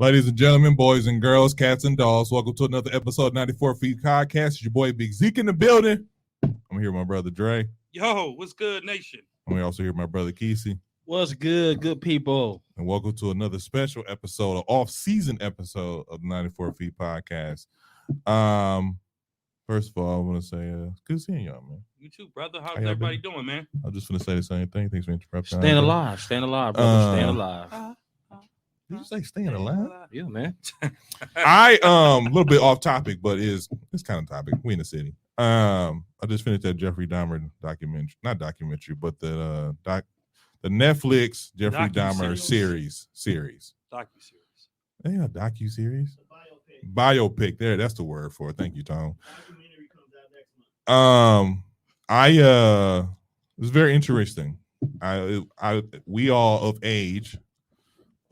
Ladies and gentlemen, boys and girls, cats and dogs, welcome to another episode of 94 Feet Podcast. It's your boy Big Zeke in the building. I'm here with my brother Dre. Yo, what's good, nation? I'm also here with my brother Kesey. What's good, good people? And welcome to another special episode, an off-season episode of the 94 Feet Podcast. First of all, I want to say, good seeing y'all, man. You too, brother. How's everybody doing, man? I was just going to say the same thing. Thanks for interrupting. Staying alive, brother. Staying alive. Did you say staying alive? Yeah, man. A little bit off topic, but it's kind of topic. We in the city. I just finished that Jeffrey Dahmer documentary, not documentary, but the Netflix Jeffrey Dahmer series. Docu-series. Yeah, docu-series. Biopic. There, that's the word for it. Thank you, Tom. Documentary comes out next month. It was very interesting. We all of age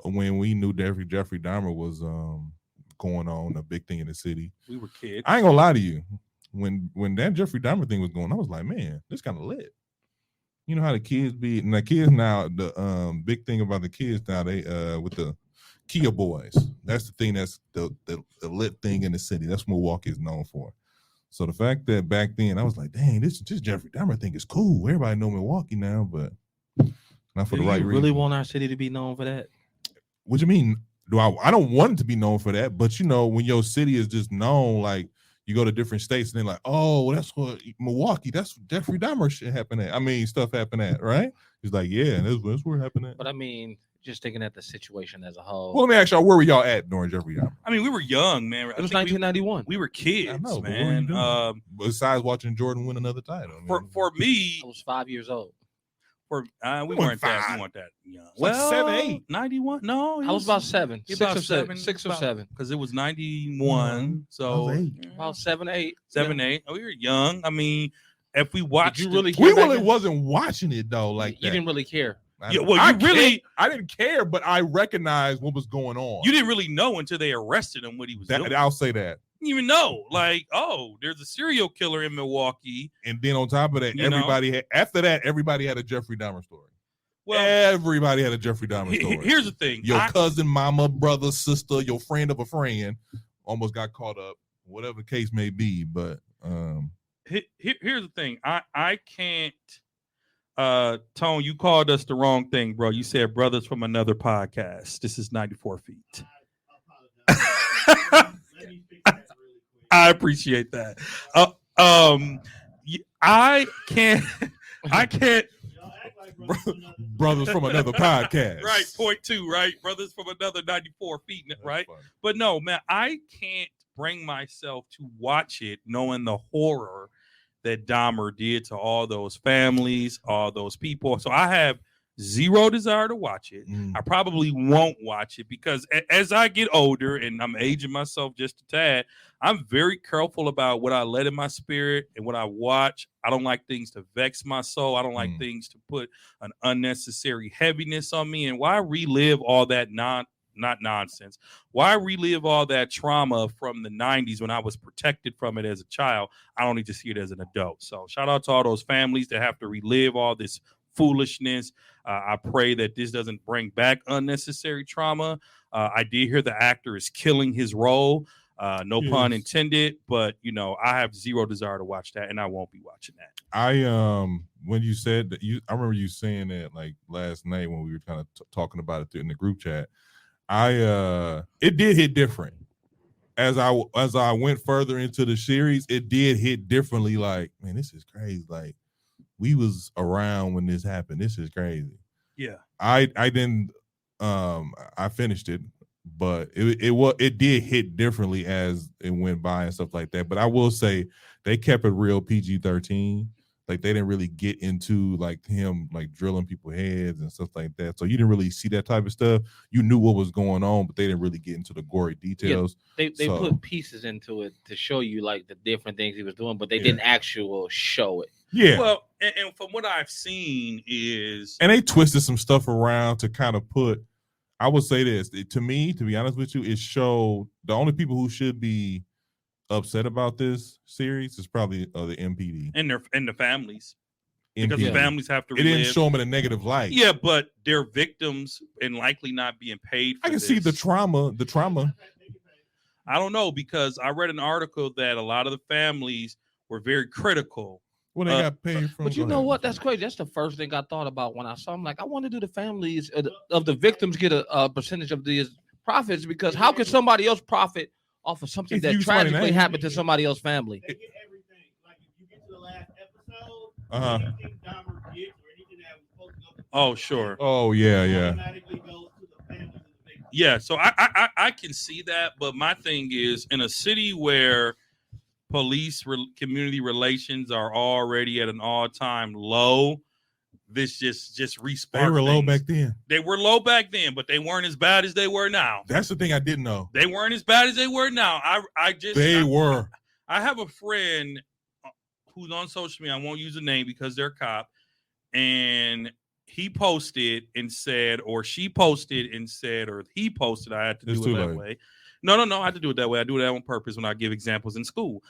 when we knew Jeffrey Dahmer was going on, a big thing in the city. We were kids. I ain't gonna lie to you. When that Jeffrey Dahmer thing was going, I was like, man, this kind of lit. You know how the kids be, and the kids now, the big thing about the kids now, they with the Kia boys. That's the thing, that's the lit thing in the city. That's what Milwaukee is known for. So the fact that back then I was like, dang, this Jeffrey Dahmer thing is cool. Everybody know Milwaukee now, but not for the right reason. Really want our city to be known for that? What you mean? I don't want it to be known for that, but you know, when your city is just known, like you go to different states and they're like, oh, that's what Milwaukee, that's Jeffrey Dahmer shit happened at. I mean, stuff happened at, right? He's like, yeah, that's where it happened at. But I mean, just thinking at the situation as a whole. Well, let me ask y'all, where were y'all at during Jeffrey Dahmer? I mean, we were young, man. It was 1991. We were kids, I know, man. Besides watching Jordan win another title. For me, I was 5 years old. we weren't that young. Like 7, 8. 91? No, I was about 7. About 6 or 7. Because it was 91. So About 7, 8. 7, 8. Oh, we were young. I mean, if we watched, you really we really wasn't watching it though. Like you didn't really care. I didn't care, but I recognized what was going on. You didn't really know until they arrested him what he was doing. I'll say that. You didn't even know, like, oh, there's a serial killer in Milwaukee. And then on top of that, everybody had a Jeffrey Dahmer story. Well, everybody had a Jeffrey Dahmer story. Here's the thing. Your cousin, mama, brother, sister, your friend of a friend almost got caught up, whatever the case may be. But here's the thing. I can't Tone, you called us the wrong thing, bro. You said brothers from another podcast. This is 94 Feet. I appreciate that. I can't. Brothers from another podcast. Right. Point 2. Right. Brothers from another 94 feet. Right. But no, man, I can't bring myself to watch it knowing the horror that Dahmer did to all those families, all those people. So I have zero desire to watch it. I probably won't watch it because as I get older and I'm aging myself just a tad, I'm very careful about what I let in my spirit and what I watch. I don't like things to vex my soul. I don't like things to put an unnecessary heaviness on me. And why relive all that not nonsense? Why relive all that trauma from the 90s when I was protected from it as a child? I don't need to see it as an adult. So shout out to all those families that have to relive all this foolishness. I pray that this doesn't bring back unnecessary trauma. I did hear the actor is killing his role. No pun intended, but you know, I have zero desire to watch that, and I won't be watching that. When you said that, I remember you saying that like last night when we were kind of talking about it in the group chat. It did hit different as I went further into the series. It did hit differently. Like, man, this is crazy. Like, we was around when this happened. This is crazy. Yeah, I didn't. I finished it, but it did hit differently as it went by and stuff like that. But I will say they kept it real PG-13. Like, they didn't really get into like him like drilling people's heads and stuff like that. So you didn't really see that type of stuff. You knew what was going on, but they didn't really get into the gory details. Yeah, they put pieces into it to show you like the different things he was doing, but they didn't actually show it. Yeah. Well, and from what I've seen is, and they twisted some stuff around to kind of put. I would say this to me, to be honest with you, it showed the only people who should be upset about this series is probably the MPD and the families. because MPD. families have to It didn't relive. show them in a negative light. Yeah, but they're victims and likely not being paid for I can see the this. trauma. The trauma. I don't know, because I read an article that a lot of the families were very critical. Well, they got paid from. But you go know ahead. what? That's crazy. That's the first thing I thought about when I saw him. Like, I want to do the families of the victims get a percentage of these profits, because how could somebody else profit off of something If that you somebody tragically name- happened to somebody else's family? They get everything. Like if you get to the last episode, Uh-huh. anything Dahmer gets or anything that was supposed to go to Oh, sure. Oh yeah, yeah. automatically goes to the families of the victims. Yeah, so I can see that, but my thing is, in a city where community relations are already at an all-time low, this just resparked. They were low things. back then. They were low back then, but they weren't as bad as they were now. That's the thing I didn't know. They weren't as bad as they were now. They were. I have a friend who's on social media. I won't use a name because they're a cop, and he posted and said, or she posted and said, or he posted. I had to It's do it too that late. way. No, I had to do it that way. I do that on purpose when I give examples in school.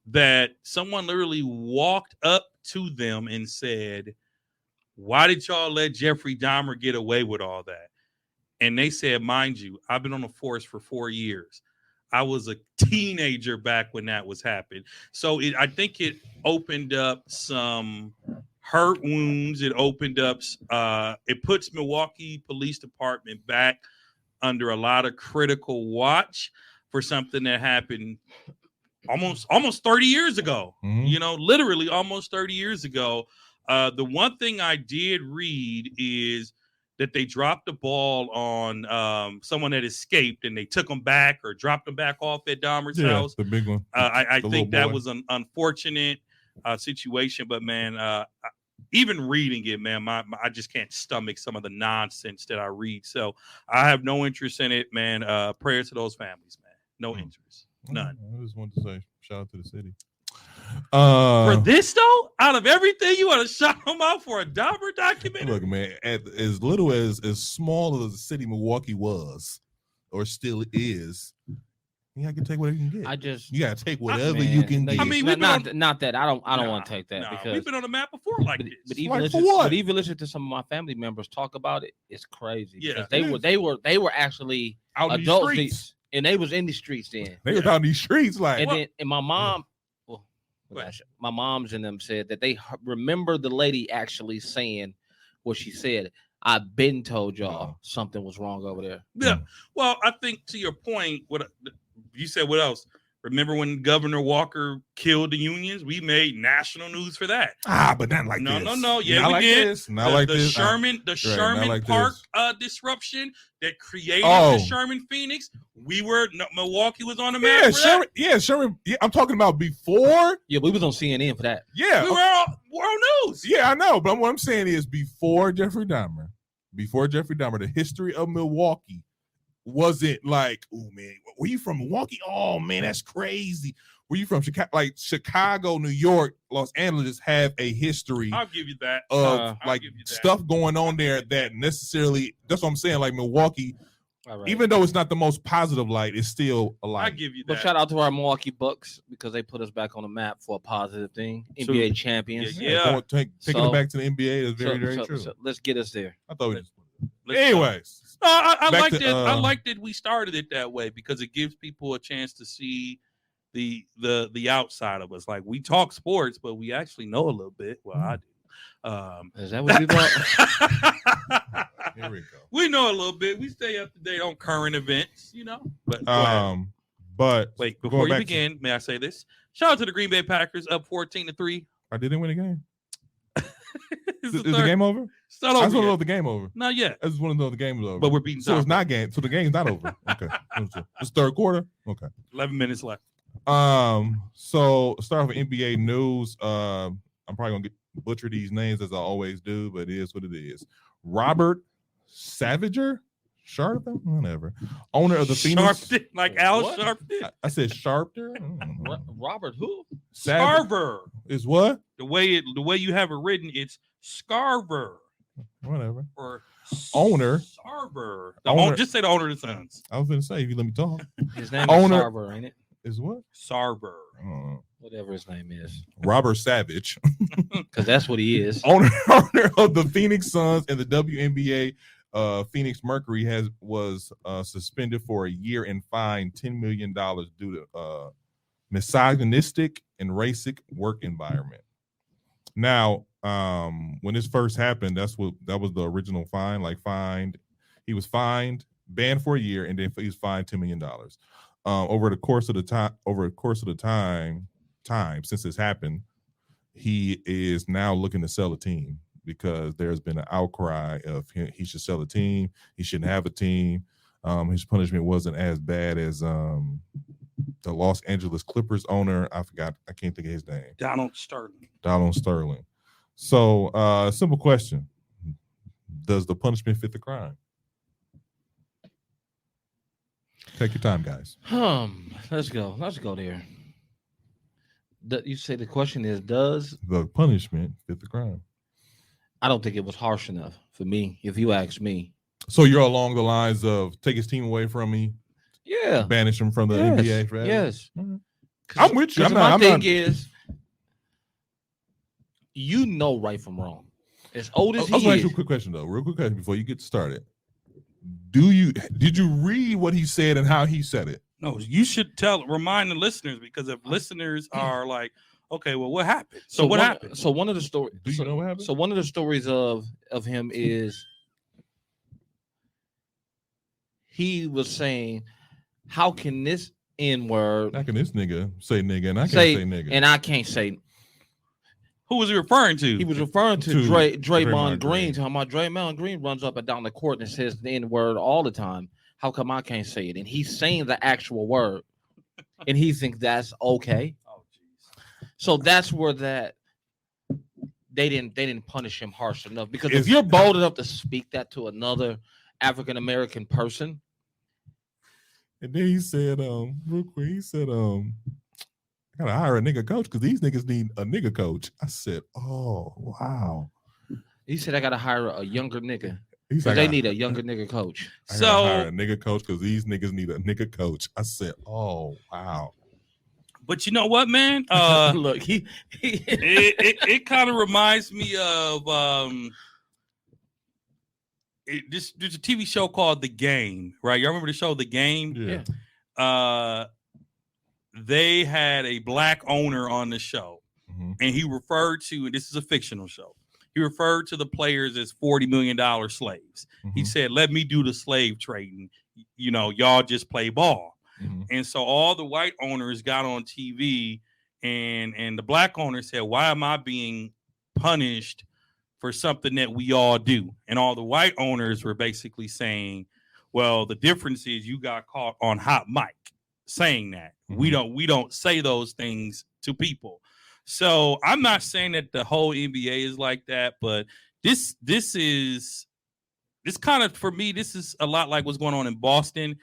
That someone literally walked up to them and said, "Why did y'all let Jeffrey Dahmer get away with all that?" And they said, mind you, I've been on the force for 4 years. I was a teenager back when that was happening. So I think it opened up some hurt wounds. It opened up, it puts Milwaukee Police Department back under a lot of critical watch for something that happened almost 30 years ago. Mhm. You know, literally almost 30 years ago. The one thing I did read is that they dropped the ball on someone that escaped, and they took him back or dropped him back off at Dahmer's Yeah, house. the big one. I The think little that boy. was an unfortunate situation, but man, even reading it, man, I just can't stomach some of the nonsense that I read. So I have no interest in it, man. Prayers to those families, man. No interest, none. I just wanted to say shout out to the city. For this though, out of everything, you want to shout them out for a Dahmer documentary? Look, man, as little as small as the city Milwaukee was, or still is, you gotta take whatever you can get. You gotta take whatever you Man, can no, get. I mean, not that. I don't want to take that because we've been on the map before like but, this. but even Like, for listen, what? but even listen to some of my family members talk about it. It's crazy. Yeah, because they were actually out in these adults, streets. and they was in the streets then. They was out in these streets like And then my mom, well, Go ahead. my mom's and them said that they remember the lady actually saying what she said. I've been told y'all something was wrong over there. Yeah. Well, I think to your point, what you said, what else? Remember when Governor Walker killed the unions? We made national news for that. but not like No, this. no, no. Yeah, not we like did. This. Not like the this. Sherman, the not Sherman like Park this. disruption that created Oh. the Sherman Phoenix. Milwaukee was on the map. Yeah, for Sherman. that. Yeah, Sherman. Yeah, I'm talking about before. Yeah, we was on CNN for that. Yeah, We were on world news. yeah, I know. But what I'm saying is, before Jeffrey Dahmer, the history of Milwaukee wasn't like, oh man, were you from Milwaukee? Oh man, that's crazy. Were you from Chicago? Like Chicago, New York, Los Angeles have a history I'll give you that. of I'll like give you that. stuff going on there that necessarily. That's what I'm saying. Like Milwaukee, All right. even though it's not the most positive light, it's still a I light. give you But that. shout out to our Milwaukee Bucks because they put us back on the map for a positive thing. True. NBA champions. Yeah. Taking So- it back to the NBA is very, very true. So let's get us there. I thought. Let's Anyways, I Back liked to, it. I liked it. We started it that way because it gives people a chance to see the outside of us. Like we talk sports, but we actually know a little bit. Well, I do. Is that what we want? here we go. We know a little bit. We stay up to date on current events, you know. But go ahead. But Wait, going before you back to- begin, may I say this? Shout out to the Green Bay Packers, up 14-3. I didn't win a game. It's Is the game over? It's not I over just want to know yet. if the game over. Not yet, I just want to know if the game is over. but we're beating. so it's Tom. not game. So the game's not over. Okay. It's third quarter. Okay. 11 minutes left. So start with NBA news. I'm probably gonna butcher these names as I always do, but it is what it is. Robert Savager, Sharpton, whatever, owner of the Phoenix. Sharpton, like Al What? Sharpton. I said Sharpton. I don't know. Robert who? Scarver. Is what? The way you have it written, it's Scarver Whatever. or Owner. Sarver. Owner. Just say the owner of the Suns. I was gonna say if you let me talk. His name Owner- is Sarver, ain't it? Is what? Sarver. Whatever his name is, Robert Savage, because that's what he is. owner of the Phoenix Suns and the WNBA. Phoenix Mercury was suspended for a year and fined $10 million due to misogynistic and racist work environment. Now, when this first happened, that was the original fine. He was fined, banned for a year, and then he's fined $10 million. Over the course of the time since this happened, he is now looking to sell a team because there's been an outcry of he should sell a team. He shouldn't have a team. His punishment wasn't as bad as the Los Angeles Clippers owner. I can't think of his name. Donald Sterling. Donald Sterling. So, simple question: does the punishment fit the crime? Take your time, guys. Let's go there. You say the question is, does the punishment fit the crime? I don't think it was harsh enough for me, if you ask me. So you're along the lines of take his team away from me, banish him from the NBA, right? Yes. Mm-hmm. I'm with you. My thing is, right from wrong. As old as he is. I'll ask you a quick question though, real quick question before you get started. Did you read what he said and how he said it? No, you should remind the listeners, because if listeners are like, okay, well, what happened? So what happened? So one of the stories. Do you know what happened? So one of the stories of him is he was saying, how can this N-word? How can this nigga say nigga and I can't say nigga? And I can't say. Who was he referring to? He was referring to Draymond Green. Talking about Draymond Green runs up and down the court and says the N-word all the time. How come I can't say it? And he's saying the actual word, and he thinks that's okay. Oh, jeez. So that's where they didn't punish him harsh enough, because if you're bold enough to speak that to another African American person, and then he said, real quick, he said, I gotta hire a nigga coach because these niggas need a nigga coach. I said, oh wow. He said I gotta hire a younger nigga. They need a younger nigga coach. So hire a nigga coach because these niggas need a nigga coach. I said, oh wow. But you know what, man? Look, it kind of reminds me of there's a TV show called The Game, right? Y'all remember the show The Game? Yeah. They had a black owner on the show, and he referred to, and this is a fictional show, he referred to the players as $40 million slaves. He said, let me do the slave trading. You know, y'all just play ball. And so all the white owners got on TV, and the black owner said, why am I being punished for something that we all do? And all the white owners were basically saying, well, the difference is you got caught on hot mic saying that. We don't say those things to people. So I'm not saying that the whole NBA is like that, but this kind of, for me, this is a lot like what's going on in Boston.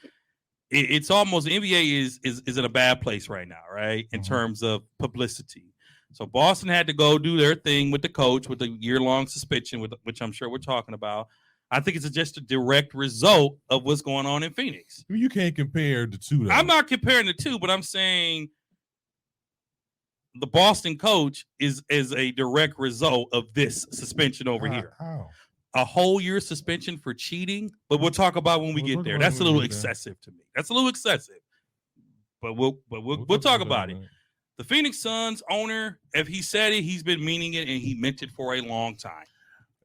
It's almost, the NBA is in a bad place right now, right? In terms of publicity. So Boston had to go do their thing with the coach with a year-long suspension, which I'm sure we're talking about. I think it's just a direct result of what's going on in Phoenix. You can't compare the two, though. I'm not comparing the two, but I'm saying the Boston coach is a direct result of this suspension over here. How? A whole year suspension for cheating, but we'll talk about when we get there. That's a little excessive to me. That's a little excessive, but we'll talk about it. The Phoenix Suns owner, if he said it, he's been meaning it, and he meant it for a long time.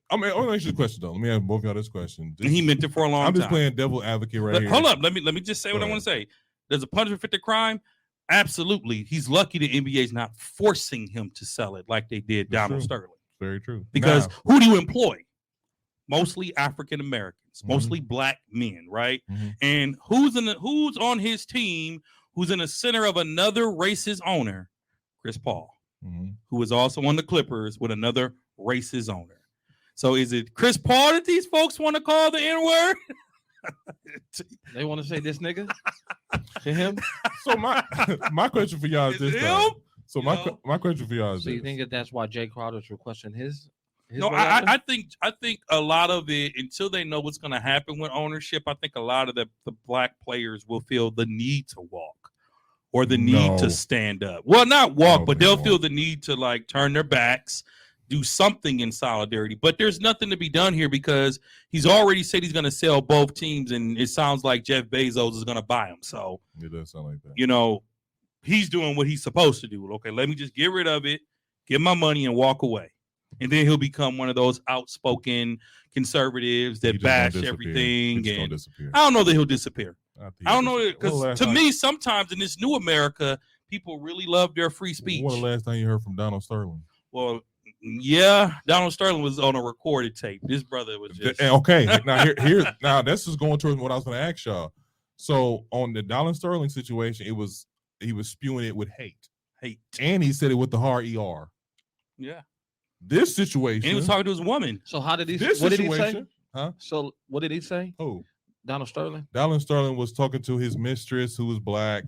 I mean, I'll ask you a question though. Let me ask both of y'all this question. And he meant it for a long time. I'm just playing devil advocate here. Hold up, let me just say what I want to say. Does a punishment fit the crime? Absolutely. He's lucky the NBA is not forcing him to sell it like they did Donald Sterling. Very true. Because who do you employ? Mostly African Americans, mostly black men, right? And who's on his team? Who's in the center of another racist owner? Chris Paul, who is also on the Clippers with another racist owner. So is it Chris Paul that these folks want to call the N-word? They want to say this nigga to him. So my question for y'all is this. So my question for y'all is so you think that's why Jay Crowder's requesting his no, I think a lot of it, until they know what's going to happen with ownership, I think a lot of the black players will feel the need to walk, or the need No. to stand up. Well, not walk, No, but they they'll won't. feel the need to like turn their backs, do something in solidarity. But there's nothing to be done here because he's already said he's going to sell both teams, and it sounds like Jeff Bezos is going to buy them. So, It does sound like that. you know, he's doing what he's supposed to do. Okay, let me just get rid of it, get my money, and walk away. And then he'll become one of those outspoken conservatives He that just gonna bash disappear. everything. He just gonna And disappear. I don't know that he'll disappear. think I don't he'll know disappear. When the because last to time- me, sometimes in this new America, people really love their free speech. When the last time you heard from Donald Sterling? Well, yeah, Donald Sterling was on a recorded tape. This brother was just Okay, now this is going towards what I was going to ask y'all. So on the Donald Sterling situation, he was spewing it with hate, and he said it with the hard ER. Yeah, This situation, and he was talking to his woman. So how did he? this What did he say? situation, huh? So what did he say? Oh, Donald Sterling. Donald Sterling was talking to his mistress who was black.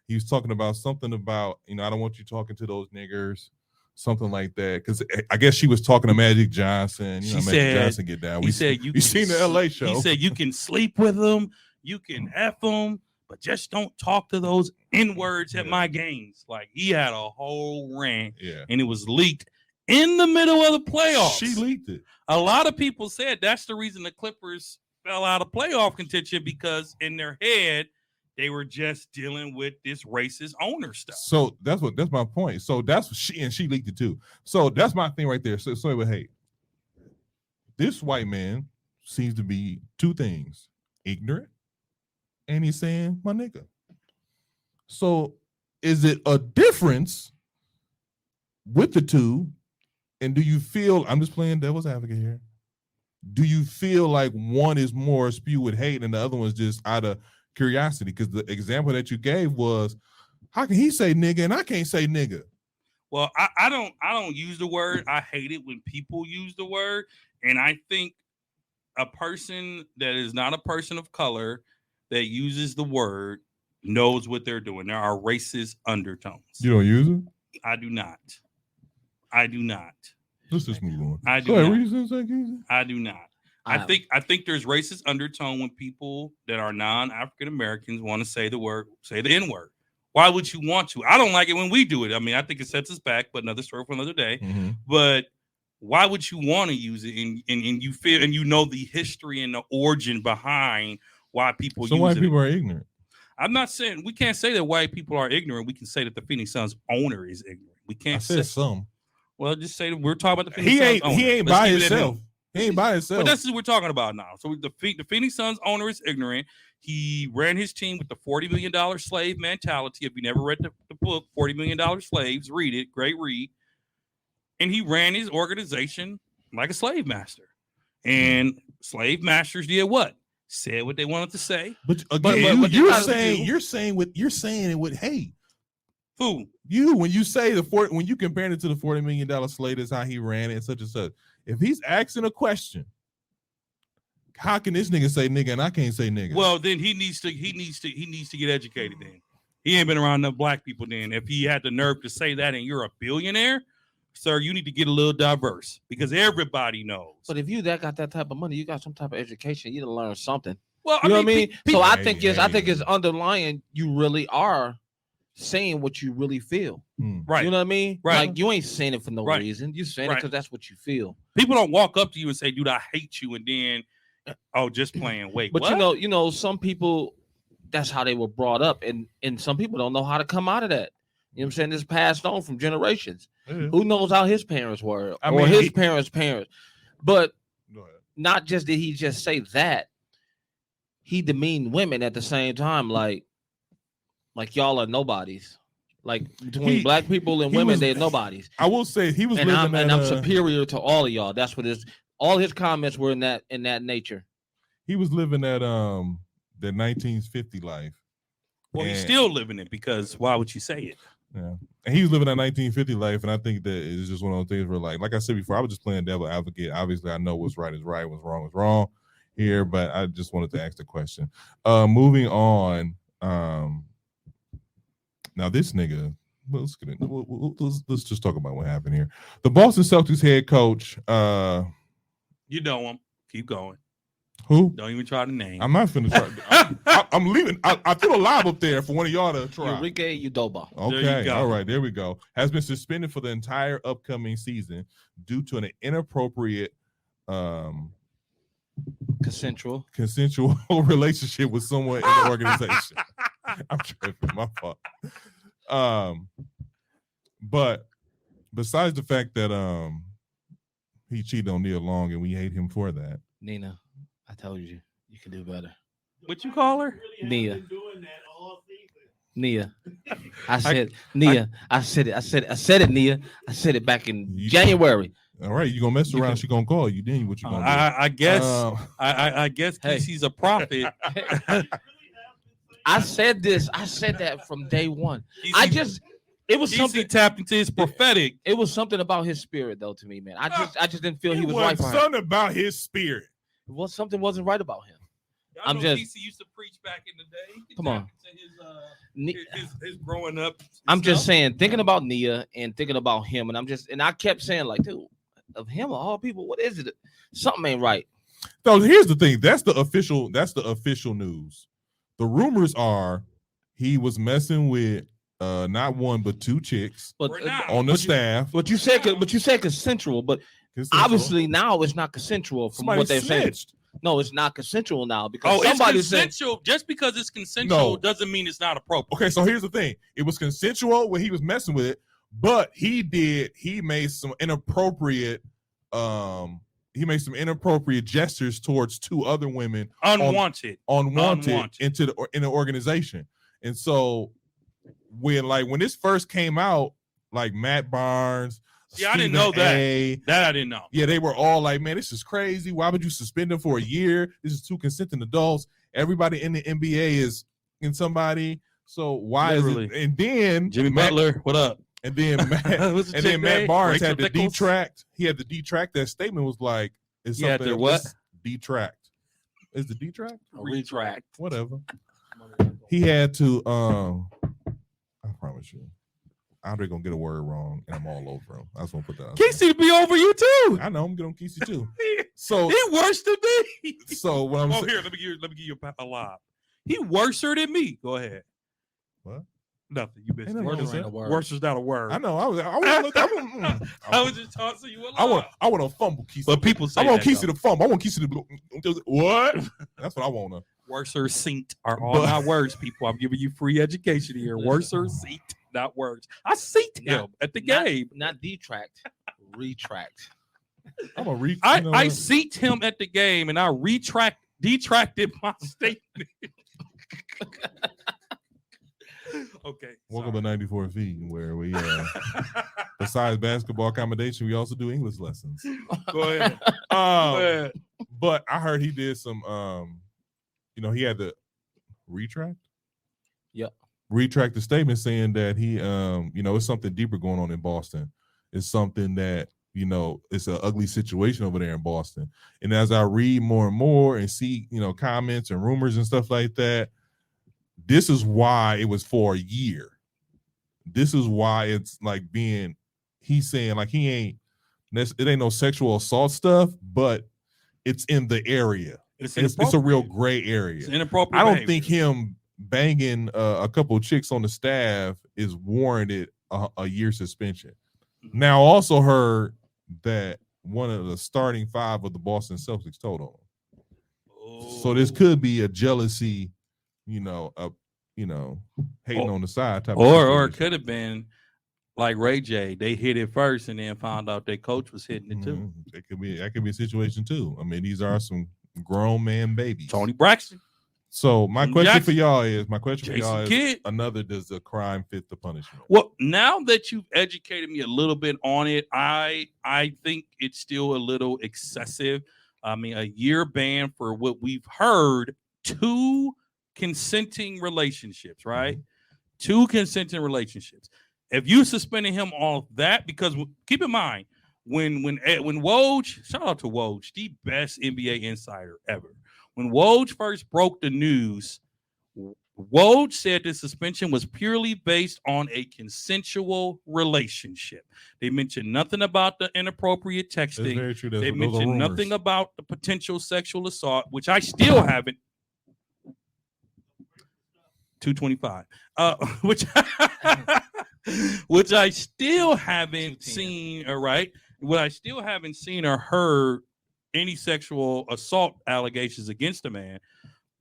He was talking about something about, I don't want you talking to those niggers, something like that. Because I guess she was talking to Magic Johnson. She Magic said- Johnson get down. He said you we seen the LA show. He said you can sleep with them, you can F them, but just don't talk to those N-words at my games. Like he had a whole rant, Yeah, and it was leaked in the middle of the playoffs. she leaked it. A lot of people said that's the reason the Clippers fell out of playoff contention because in their head they were just dealing with this racist owner stuff. So that's my point. So that's what she leaked it too. So that's my thing right there. So hey, this white man seems to be two things: ignorant, and he's saying my nigga. So is it a difference with the two? And do you feel, I'm just playing devil's advocate here, do you feel like one is more spewed with hate and the other one's just out of curiosity? Because the example that you gave was, how can he say nigga and I can't say nigga? Well, I don't use the word. I hate it when people use the word. And I think a person that is not a person of color that uses the word knows what they're doing. There are racist undertones. You don't use it? I do not. I do not. Let's just move on. I do Go ahead, not. what you saying, Keezy? I do not. I think there's racist undertone when people that are non-African Americans want to say the N-word. Why would you want to? I don't like it when we do it. I mean, I think it sets us back, but another story for another day. Mm-hmm. But why would you want to use it? And you feel and you know the history and the origin behind why people So use white it. people are ignorant. I'm not saying we can't say that white people are ignorant. We can say that the Phoenix Suns owner is ignorant. We I can't say said some. well, just say that we're talking about the Phoenix He Suns ain't owner. he ain't Let's by keep it at himself. him. He ain't by himself. But that's what we're talking about now. So the Phoenix Suns owner is ignorant. He ran his team with the $40 million slave mentality. If you never read the book, $40 million Slaves, read it. Great read. And he ran his organization like a slave master. And slave masters did what? Said what they wanted to say. But again, but you're you gotta saying do- you're saying it with hate. Who? You when you say when you compare it to the $40 million slave, that's how he ran it and such and such. If he's asking a question, how can this nigga say nigga and I can't say nigga? Well, then he needs to get educated then. He ain't been around enough black people then. If he had the nerve to say that and you're a billionaire, sir, you need to get a little diverse because everybody knows. But if you got that type of money, you got some type of education, you to learn something. Well, You know what I mean? So I Hey, think it's underlying. You really are saying what you really feel. right. You know what I mean? Right. Like you ain't saying it for no Right. reason. You're saying it Right. because that's what you feel. People don't walk up to you and say, "Dude, I hate you," and then, "Oh, just playing." Wait, But what? you know, some people that's how they were brought up, and some people don't know how to come out of that. You know what I'm saying? It's passed on from generations. Yeah. Who knows how his parents were, I or mean, his he- parents' parents? But Go ahead. not just did he just say that, he demeaned women at the same time, like y'all are nobodies. Like between He- black people and he women, was- they're nobodies. I will say he was And living I'm superior to all of y'all. That's what his all his comments were in that nature. he was living that the 1950 life. Well, he's and- still living it because why would you say it? Yeah. And he was living that 1950 life, and I think that it's just one of those things where, like I said before, I was just playing devil advocate. Obviously, I know what's right is right, what's wrong here, but I just wanted to ask the question. Moving on. Now this nigga, let's get in. Let's just talk about what happened here. The Boston Celtics head coach. You know him. Keep going. Who? Don't even try to name. I'm not finna try. I'm leaving. I threw a live up there for one of y'all to try. Enrique Udoba. Okay, go. all right, there we go. Has been suspended for the entire upcoming season due to an inappropriate Consensual. relationship with someone in the organization. I'm tripping, my fault. But besides the fact that he cheated on Nia Long and we hate him for that. Nina, I told you can do better. What you call her? Nia. Been doing that all season. Nia. I said Nia. I said it, Nia. I said it back in January. All right, you gonna mess around, she gonna call you. Then what you gonna do? I guess I guess Hey. Casey's a prophet. I said this. I said that from day one. It was Casey something. tapped into his prophetic. It was something about his spirit, though, to me, man. I just didn't feel he was right for him. Something about his spirit. Well, something wasn't right about him. Y'all know Casey used to preach back in the day. He Come on. tapped into his growing up. I'm just saying, thinking about Nia and thinking about him, and I kept saying, like, dude, of him of all people, what is it? Something ain't right. So here's the thing. That's the official news. The rumors are he was messing with not one but two chicks But on the staff. But you said consensual, but Consensual. obviously now it's not consensual from Somebody what they're saying. snitched. No, it's not consensual now because it's somebody said consensual. Just because it's consensual No. doesn't mean it's not appropriate. Okay, so here's the thing. It was consensual when he was messing with it, but he made some inappropriate gestures towards two other women Unwanted. in the organization. And so when this first came out, like Matt Barnes, See, I didn't Stephen know that. A, That I didn't know. yeah, they were all like, man, this is crazy. Why would you suspend him for a year? This is two consenting adults. Everybody in the NBA is in somebody. So why Literally. is it? And then Jimmy Butler, what up? And then Matt Barnes had to detract. He had to detract that statement. Was like, it's He had something to what? Detract. Is the detract? retract. Whatever. He had to. I promise you, Andre gonna get a word wrong, and I'm all over him. I just want to put that out there. Casey to be over you too. I know I'm getting on Kesey too. So He worse than me. So what I'm saying, here, let me give you a lob. He worser than me. Go ahead. What? Nothing. You missed Ain't it. nothing Worse ain't a word. Worse is not a word. I know. I was just tossing you a lob. I want to fumble Kesey. But people say I want that, Kesey to fumble. I want Kesey to what? That's what I want to. Worser seat are all not words, people. I'm giving you free education here. Worser seat, not words. I seat him at the game. Not detract, retract. I'm a reach. I seat him at the game, and I detracted my statement. Okay. Welcome to 94 feet, where we besides basketball accommodation, we also do English lessons. Go ahead. Go ahead. But I heard he did some he had to retract. Yep. Retract the statement saying that he it's something deeper going on in Boston. It's something that, it's an ugly situation over there in Boston. And as I read more and more and see, comments and rumors and stuff like that, this is why it was for a year. This is why it's like he's saying like it ain't no sexual assault stuff, but it's in the area. It's a real gray area. It's inappropriate. I don't think him banging a couple of chicks on the staff is warranted a year suspension. Now, also heard that one of the starting five of the Boston Celtics told on him. So this could be a jealousy, hating on the side type. Or it could have been like Ray J. They hit it first and then found out their coach was hitting it too. That could be a situation too. I mean, these are some grown man babies. Tony Braxton. So my question for y'all is, Kidd. another, does the crime fit the punishment? Well, now that you've educated me a little bit on it, I think it's still a little excessive. I mean, a year ban for what we've heard, 2 consenting relationships, right? Mm-hmm. 2 consenting relationships. If you suspended him off that, because keep in mind, when Woj, shout out to Woj, the best NBA insider ever. When Woj first broke the news, Woj said the suspension was purely based on a consensual relationship. They mentioned nothing about the inappropriate That's texting. very true. They Those are mentioned rumors. nothing about the potential sexual assault, which I still haven't. 225. Which which I still haven't 210. seen. All right, what I still haven't seen or heard any sexual assault allegations against a man.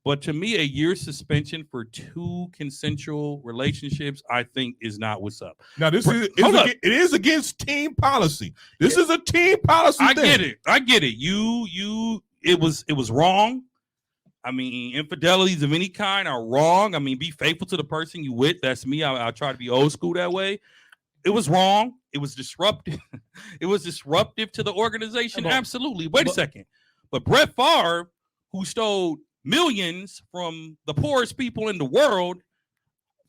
But to me, a year suspension for 2 consensual relationships, I think, is not what's up. Now, this Hold is up. it is against team policy. This is a team policy. I thing. get it. I get it. It was wrong. I mean, infidelities of any kind are wrong. I mean, be faithful to the person you with. That's me. I try to be old school that way. It was wrong. It was disruptive. It was disruptive to the organization. Absolutely. Wait a second. But Brett Favre, who stole millions from the poorest people in the world,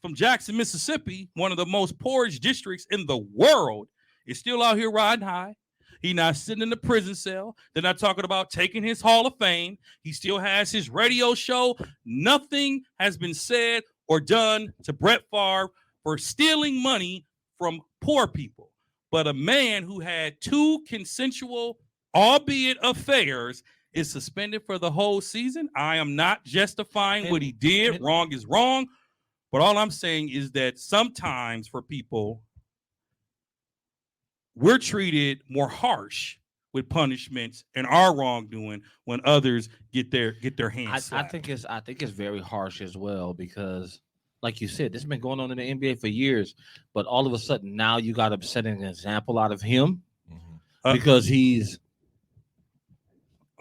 from Jackson, Mississippi, one of the most poorest districts in the world, is still out here riding high. He's not sitting in the prison cell. They're not talking about taking his Hall of Fame. He still has his radio show. Nothing has been said or done to Brett Favre for stealing money from poor people. But a man who had 2 consensual, albeit affairs, is suspended for the whole season. I am not justifying what he did. Wrong is wrong. But all I'm saying is that sometimes for people, we're treated more harsh with punishments and our wrongdoing when others get their hands I think it's very harsh as well because, like you said, this has been going on in the NBA for years. But all of a sudden now you got to set an example out of him because he's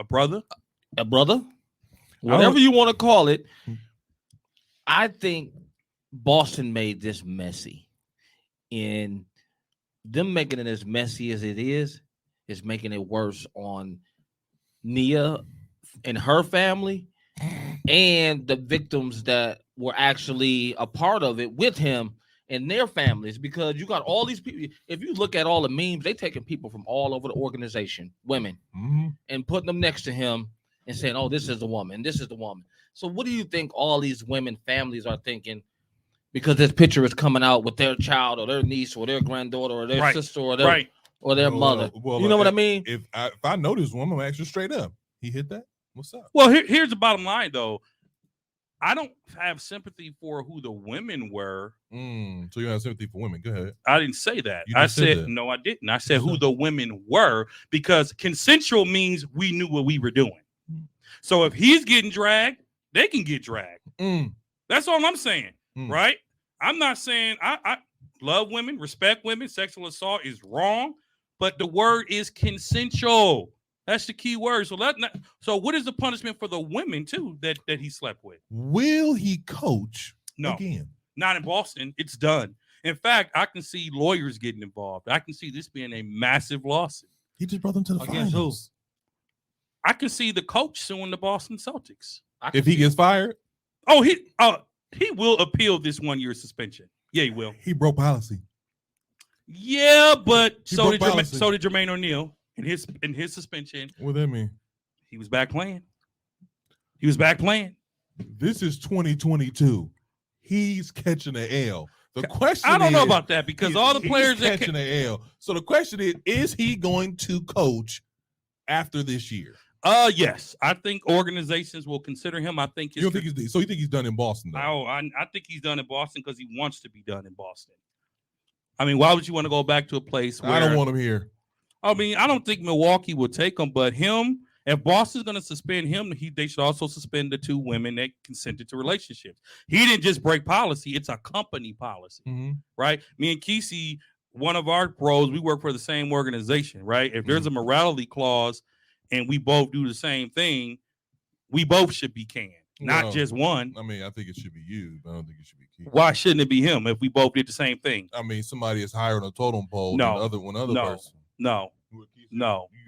a brother, whatever you want to call it. I think Boston made this messy, and them making it as messy as it is making it worse on Nia and her family and the victims that were actually a part of it with him and their families, because you got all these people. If you look at all the memes, they taking people from all over the organization, women, and putting them next to him and saying, oh, this is the woman, this is the woman. So what do you think all these women families are thinking because this picture is coming out with their child or their niece or their granddaughter or their sister or their mother? You know what I mean? If I know this woman, I'm actually straight up. He hit that? What's up? Well, here's the bottom line, though. I don't have sympathy for who the women were. So you have sympathy for women. Go ahead. I didn't say that. I said that. No, I didn't. I said who the women were, because consensual means we knew what we were doing. So if he's getting dragged, they can get dragged. That's all I'm saying, right? I'm not saying I love women, respect women. Sexual assault is wrong, but the word is consensual. That's the key word. So what is the punishment for the women too that he slept with? Will he coach again? Not in Boston. It's done. In fact, I can see lawyers getting involved. I can see this being a massive lawsuit. He just brought them to the finals. I can see the coach suing the Boston Celtics. If he gets fired? Oh, he will appeal this 1-year suspension. Yeah, he will. He broke policy. Yeah, but so did Jermaine O'Neal. In his suspension. What that mean? He was back playing. This is 2022. He's catching an L. The question I don't know about that because all the players that catching an L. So the question is he going to coach after this year? Yes. I think organizations will consider him. I think you think he's done in Boston though? I think he's done in Boston because he wants to be done in Boston. I mean, why would you want to go back to a place where I don't want him here? I mean, I don't think Milwaukee will take him, but him, if Boston's going to suspend him, they should also suspend the 2 women that consented to relationships. He didn't just break policy. It's a company policy, right? Me and Kesey, one of our pros, we work for the same organization, right? If there's a morality clause and we both do the same thing, we both should be canned, not just one. I mean, I think it should be you, but I don't think it should be Kesey. Why shouldn't it be him if we both did the same thing? I mean, somebody is higher on a totem pole than one other person. No.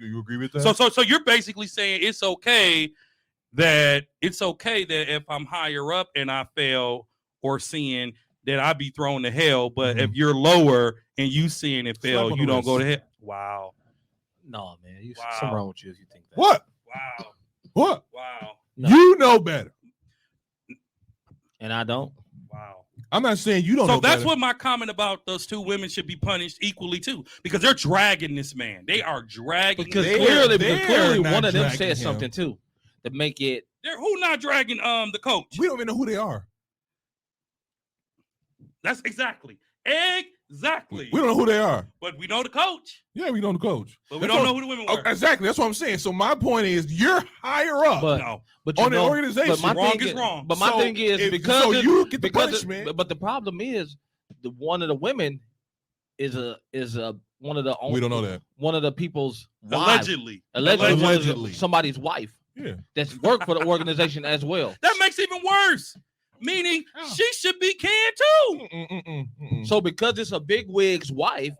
You agree with that? So you're basically saying it's okay that if I'm higher up and I fail or sin that I be thrown to hell, but if you're lower and you sin and fail, you don't go to hell. Wow. No, man. Something wrong with you if you think that. What? Wow. What? Wow. No. You know better. And I don't. Wow. I'm not saying you don't. So know that's better. what my comment about those two women should be punished equally too, because they're dragging this man. They are dragging. Because They're- clearly, they're not one of them dragging said him. something too to make it. They're who not dragging the coach. We don't even know who they are. That's exactly. We don't know who they are. But we know the coach. Yeah, we know the coach. But we That's don't what- know who the women Oh, were. exactly. That's what I'm saying. So my point is, you're higher up But No. but you on the know, organization. but my Wrong thing is wrong. But my So thing is if- because so it- you get the because punishment. but the problem is one of the women is one of the We don't know that. one of the people's wives. Allegedly. One of Allegedly. somebody's wife Yeah. that's worked for the organization as well. That makes it even worse. Meaning she should be canned too. So because it's a big wig's wife,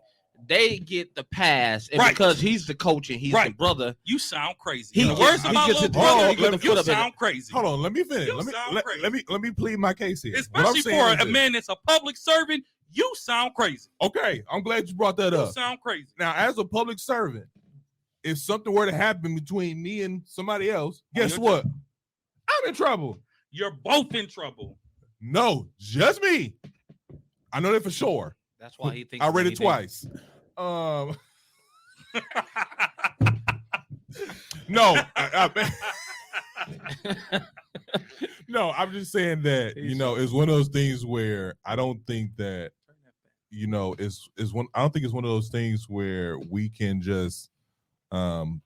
they get the pass, and Right. because he's the coach and he's the Right. brother, You sound crazy. He And the gets- worst he about gets little it- brother, Hold on, let me put you up in it. sound crazy. Hold on, let me finish. You Let me sound let, crazy. let me plead my case here. What I'm Especially saying for is a this. man that's a public servant, you sound crazy. Okay, I'm glad you brought that You up. sound crazy. Now, as a public servant, if something were to happen between me and somebody else, guess you're what? I'm in trouble. You're both in trouble. No, just me. I know that for sure. that's why he thinks I read it anything. twice. No, no, I'm just saying that it's one of those things where I don't think that is one. I don't think it's one of those things where we can just And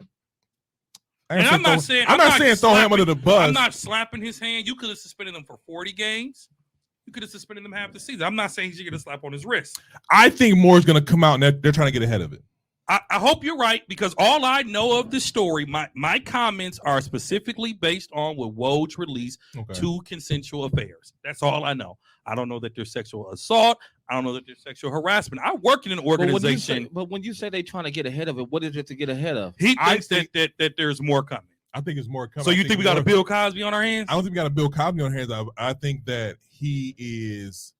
I'm not saying throw him under the bus. I'm not slapping his hand. You could have suspended him for 40 games. You could have suspended him half the season. I'm not saying he should get a slap on his wrist. I think more is going to come out, and they're trying to get ahead of it. I hope you're right, because all I know of the story, my comments are specifically based on what Woj released, Okay. 2 consensual affairs. That's all I know. I don't know that there's sexual assault. I don't know that there's sexual harassment. I work in an organization. But when you say they trying to get ahead of it, what is it to get ahead of? He I thinks think- that there's more coming. I think it's more coming. So you think we got a more- Bill Cosby on our hands? I don't think we got a Bill Cosby on our hands. I think that he is.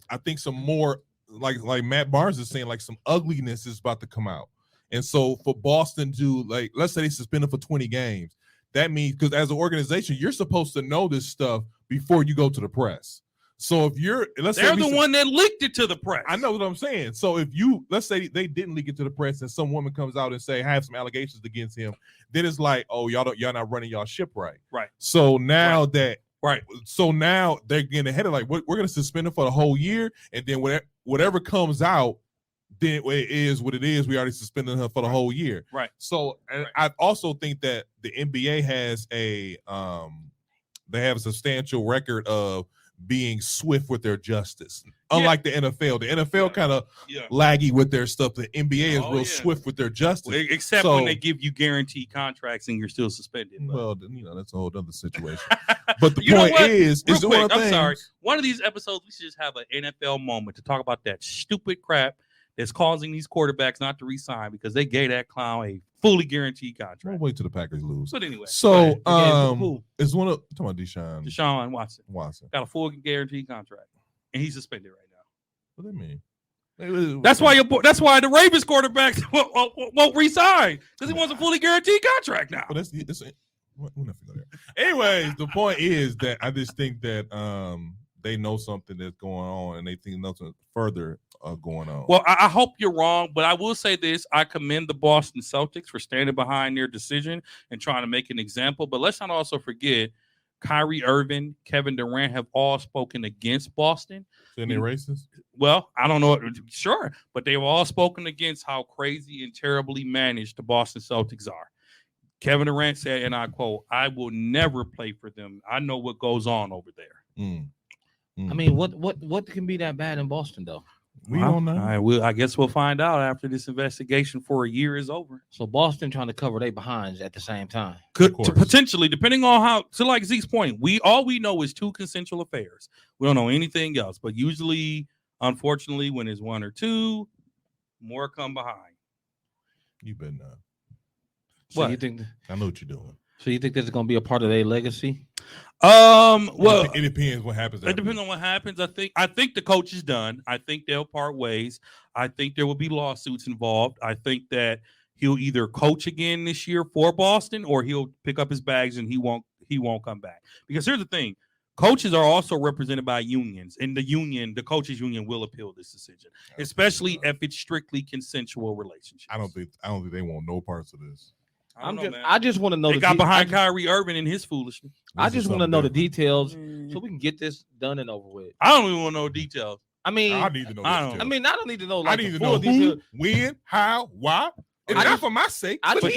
I think some more like Matt Barnes is saying, like some ugliness is about to come out, and so for Boston to let's say they suspend him for 20 games, that means because as an organization you're supposed to know this stuff before you go to the press. So if you're They're the one that leaked it to the press. I know what I'm saying. So if let's say they didn't leak it to the press and some woman comes out and say I have some allegations against him, then it's like, oh, y'all not running y'all ship right. Right. So now Right. So now they're getting ahead of we're going to suspend him for the whole year, and then whatever comes out, then it is what it is. We already suspended her for the whole year. Right. So and I also think that the NBA has they have a substantial record of being swift with their justice. Unlike the NFL. The NFL kind of laggy with their stuff. The NBA is real swift with their justice. Well, except when they give you guaranteed contracts and you're still suspended. But. Well, that's a whole other situation. But the You know point what? is, Real it's quick, one of I'm things. sorry. One of these episodes, we should just have an NFL moment to talk about that stupid crap that's causing these quarterbacks not to resign because they gave that clown a fully guaranteed We'll contract. wait till the Packers lose. But anyway, So, Who? it's one of talking about Deshaun Watson. got a full guaranteed contract, and he's suspended right now. What do they mean? That's why the Ravens quarterbacks won't resign because he wants a fully guaranteed contract now. Well, we'll never go there. Anyways, the point is that I just think that they know something that's going on, and they think nothing further going on. Well, I hope you're wrong, but I will say this. I commend the Boston Celtics for standing behind their decision and trying to make an example. But let's not also forget Kyrie Irving, Kevin Durant have all spoken against Boston. So they racist? Well, I don't know. Sure. But they've all spoken against how crazy and terribly managed the Boston Celtics are. Kevin Durant said, and I quote, "I will never play for them. I know what goes on over there." I mean, what can be that bad in Boston though? We don't know. I guess we'll find out after this investigation for a year is over. So Boston trying to cover their behinds at the same time. Could potentially, depending on how. So, like Zeke's point, all we know is 2 consensual affairs. We don't know anything else. But usually, unfortunately, when it's 1 or 2, more come behind. You better not. So What? you think? I know what you're doing. So you think this is going to be a part of their legacy? Well, it depends what happens. It depends on what happens. I think the coach is done. I think they'll part ways. I think there will be lawsuits involved. I think that he'll either coach again this year for Boston or he'll pick up his bags and he won't come back. Because here's the thing. Coaches are also represented by unions, and the coaches union will appeal this decision, especially if it's strictly consensual relationships. I don't think they want no parts of this. I just want to know. They got behind Kyrie Irving and his foolishness. I just want to know the details so we can get this done and over with. I don't even want to know details. I mean, I need to know. I don't need to know. I need to know who, when, how, why. It's not for my sake. I For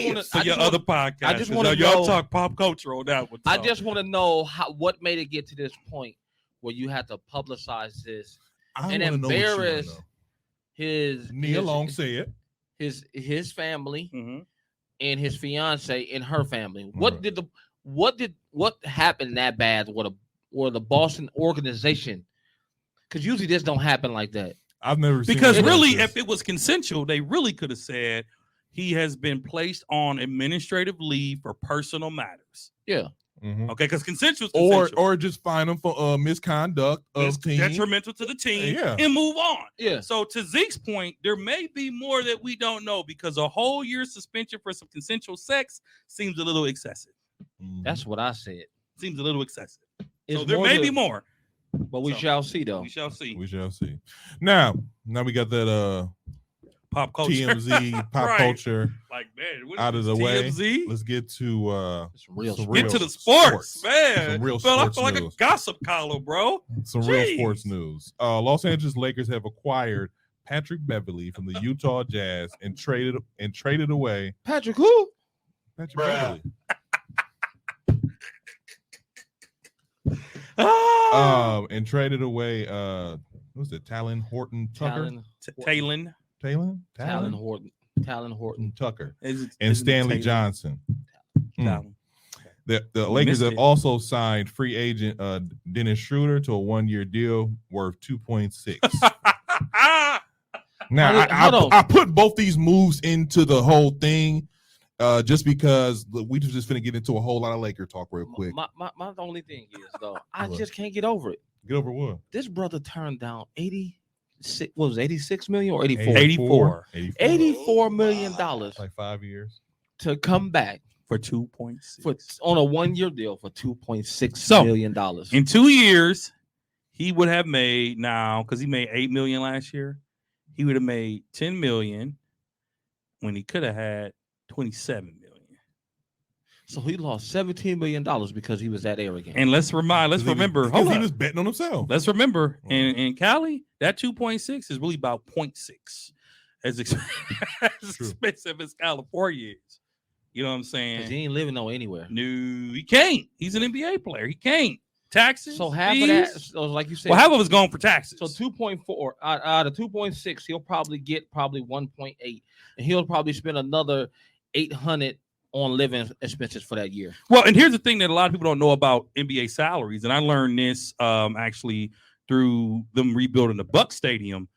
your other podcast. I just want to y'all talk pop culture on that one. I just want to know what made it get to this point where you had to publicize this and embarrass his Nia Long said his family Mm-hmm. and his fiance and her family. What happened that bad with the Boston organization? Because usually this don't happen like that. I've never seen because really, if it was consensual, they really could have said he has been placed on administrative leave for personal matters. Yeah. Mm-hmm. Okay, because consensual is consensual. Or just fine him for misconduct of team. Detrimental to the team Yeah. and move on. Yeah. So to Zeke's point, there may be more that we don't know because a whole year suspension for some consensual sex seems a little excessive. Mhm. That's what I said. Seems a little excessive. It's so there more may to- be more. But we shall see, though. We shall see. We shall see. Now we got that Pop culture. TMZ pop Right. culture Like, man, what is out of this, the way. TMZ? Let's get to Some real some sports. Get to the sports, man. Some real Felt sports like a news. gossip column, bro. Some real Jeez. sports news. Los Angeles Lakers have acquired Patrick Beverley from the Utah Jazz and traded away Patrick who? Patrick Beverley. And traded away what was it? Talon Horton Tucker. Talon Horton. Tucker. Is it- And is it Stanley Taylor? Johnson. Talon. The Lakers missed have it. also signed free agent Dennis Schroeder to a 1-year deal worth 2.6. Now Hold on. I put both these moves into the whole thing just because we just finna get into a whole lot of Laker talk real quick. My only thing is though, I What? just can't get over it. Get over what? This brother turned down 86. What was it, 86 million or 84? 84. 84 million dollars Like 5 years. to come back For 2.6. for on a 1-year deal for 2.6 So, million dollars. In 2 years, he would have made now because he made 8 million last year. He would have made 10 million when he could have had 27 million. So he lost 17 million dollars because he was that arrogant. And let's remember. Because Hold he on. was betting on himself. Let's remember in Cali, that 2.6 is really about 0.6. As True. expensive as California is. You know what I'm 'Cause saying? he ain't living no anywhere. No, he can't. He's an NBA player. He can't. Taxes. So half fees. of that, so like you said, Well, half of it's going for taxes. so 2.4 out of 2.6, he'll probably get 1.8, and he'll probably spend another 800 on living expenses for that year. Well, and here's the thing that a lot of people don't know about NBA salaries, and I learned this actually through them rebuilding the Buck Stadium.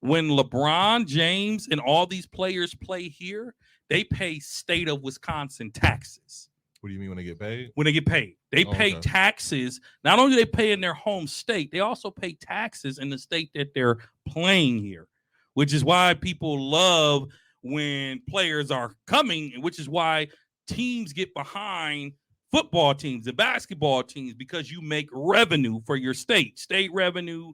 When LeBron James and all these players play here, they pay state of Wisconsin taxes What do you mean when they get paid? when they get paid. They Oh, pay okay. taxes. Not only do they pay in their home state, they also pay taxes in the state that they're playing here, which is why people love when players are coming, which is why teams get behind football teams and basketball teams because you make revenue for your state revenue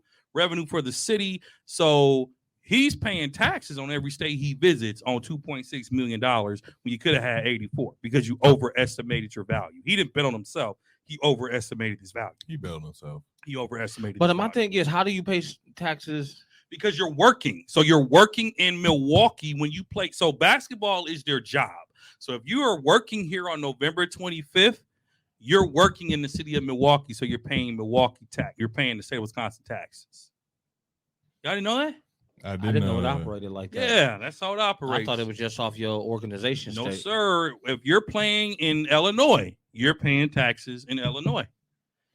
for the city. So he's paying taxes on every state he visits on $2.6 million when you could have had 84 because you overestimated your value. He didn't bet on himself. He overestimated his value. He bet on himself. He overestimated. But his my value. thing is, how do you pay taxes? Because you're working. So you're working in Milwaukee when you play. So basketball is their job. So if you are working here on November 25th, you're working in the city of Milwaukee. So you're paying Milwaukee tax. You're paying the state of Wisconsin taxes. Y'all didn't know that? I I didn't know it that. operated like that. Yeah, that's how it operates. I thought it was just off your organization. No, state. sir. If you're playing in Illinois, you're paying taxes in Illinois.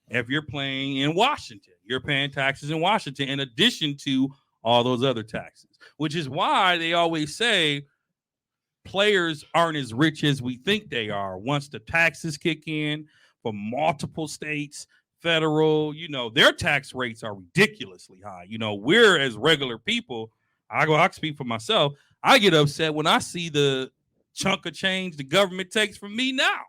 If you're playing in Washington, you're paying taxes in Washington in addition to all those other taxes, which is why they always say players aren't as rich as we think they are. Once the taxes kick in for multiple states, federal, their tax rates are ridiculously high. We're as regular people, I can speak for myself. I get upset when I see the chunk of change the government takes from me now.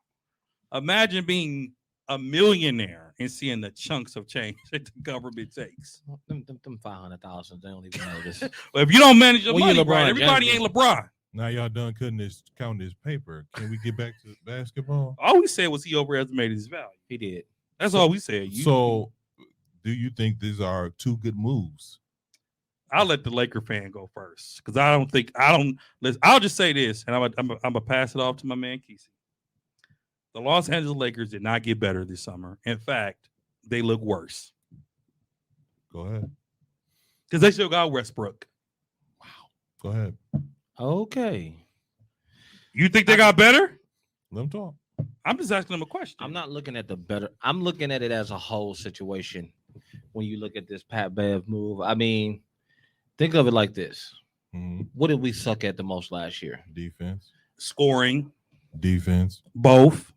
Imagine being a millionaire and seeing the chunks of change that the government takes. Them 500,000, they don't even know this. Well, if you don't manage your Well, money you're LeBron right, everybody James. ain't LeBron. Now y'all done counting this paper. Can we get back to basketball? All we said was he overestimated his value. He did. That's all we said. So, do you think these are two good moves? I'll let the Laker fan go first because I'll just say this, and I'm gonna pass it off to my man Kesey. The Los Angeles Lakers did not get better this summer. In fact, they look worse Go ahead. because they still got Westbrook. Go ahead. Okay. You think they got better? Let them talk. I'm just asking them a question. I'm not looking at the better. I'm looking at it as a whole situation. When you look at this Pat Bev move, I mean, think of it like this. Mhm. What did we suck at the most last year? Defense. Scoring, Defense. both.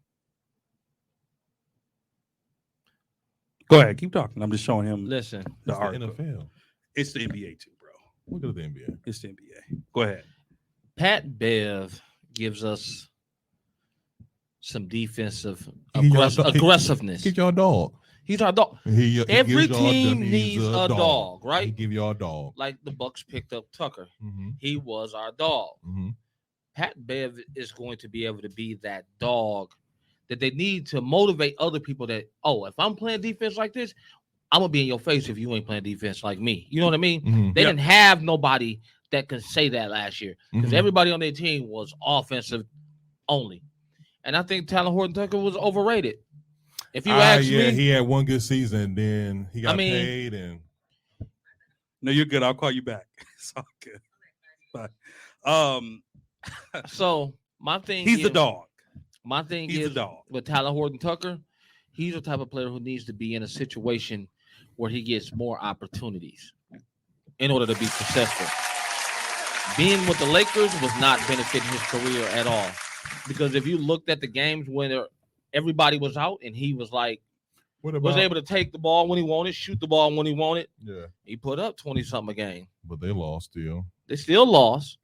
Go ahead, keep talking. I'm just showing him Listen, It's the the article. NFL. It's the NBA too, bro. Look at the NBA. It's the NBA. Go ahead. Pat Bev gives us some defensive He y'all dog- aggressiveness. Get y'all a dog. He's our dog. He Every gives y'all team dummies needs a dog, right? He give y'all a dog. Like the Bucks picked up Tucker. Mm-hmm. He was our dog. Mm-hmm. Pat Bev is going to be able to be that dog that they need to motivate other people that, oh, if I'm playing defense like this, I'm going to be in your face if you ain't playing defense like me. You know what I mean? Mm-hmm. They didn't have nobody that could say that last year because Mhm. everybody on their team was offensive only. And I think Tyler Horton Tucker was overrated. If you ask me, he had one good season, then he got I mean- paid, and No, you're good. I'll call you back. It's all good. Bye. so my thing He's is, the dog. My thing He's is the dog. with Tyler Horton Tucker, he's the type of player who needs to be in a situation where he gets more opportunities in order to be successful. Being with the Lakers was not benefiting his career at all. Because if you looked at the games when everybody was out and he was like, what about? was able to take the ball when he wanted, shoot the ball when he wanted, Yeah, he put up 20-something a game. but they lost still. They still lost,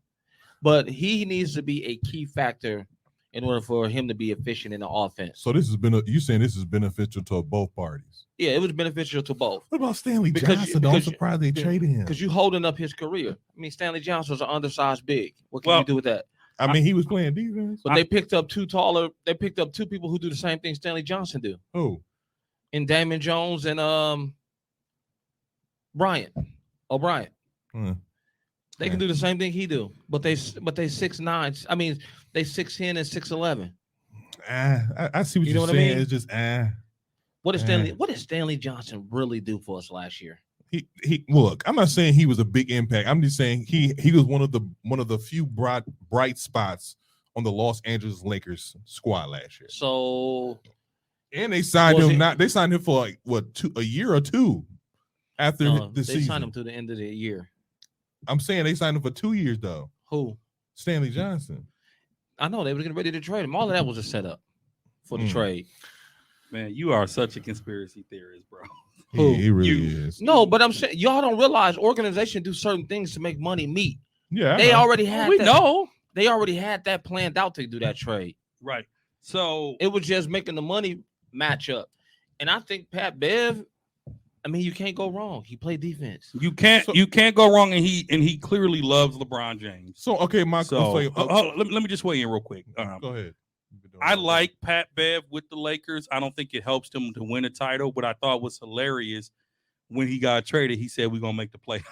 but he needs to be a key factor in order for him to be efficient in the offense. So this has been you saying this is beneficial to both parties. Yeah, it was beneficial to both. What about Stanley Because- Johnson? though? I'm because- surprised they traded him. Because you holding up his career. I mean, Stanley Johnson's an undersized big. What can Well, you do with that? I mean, he was playing defense. But they picked up they picked up two people who do the same thing Stanley Johnson do. Who? And Damon Jones and O'Brien. Hmm. They can do the same thing he do. But they 6'9". I mean, they 6'10" and 6'11". I see what You you're know what I saying. mean? It's just What did Stanley Johnson really do for us last year? He look. I'm not saying he was a big impact. I'm just saying he was one of the few bright spots on the Los Angeles Lakers squad last year. So And they signed Was him. he- They signed him for like a year or two after the they season. signed him to the end of the year. I'm saying they signed him for 2 years though. Who? Stanley Johnson. I know they were getting ready to trade him. All of that was a setup for the Mm. trade. Man, you are such a conspiracy theorist, bro. Who? He really You- is. No, but I'm saying y'all don't realize organizations do certain things to make money meet. Yeah, I They know. already had We that. know. They already had that planned out to do that trade. Right. So It was just making the money match up. And I think Pat Bev, I mean, you can't go wrong. He played defense. you can't go wrong, and he clearly loves LeBron James. So okay, my So hold on, let me just weigh in real quick. go ahead. You've been doing I it. like Pat Bev with the Lakers. I don't think it helps them to win a title, but I thought was hilarious when he got traded. He said we're gonna make the playoffs.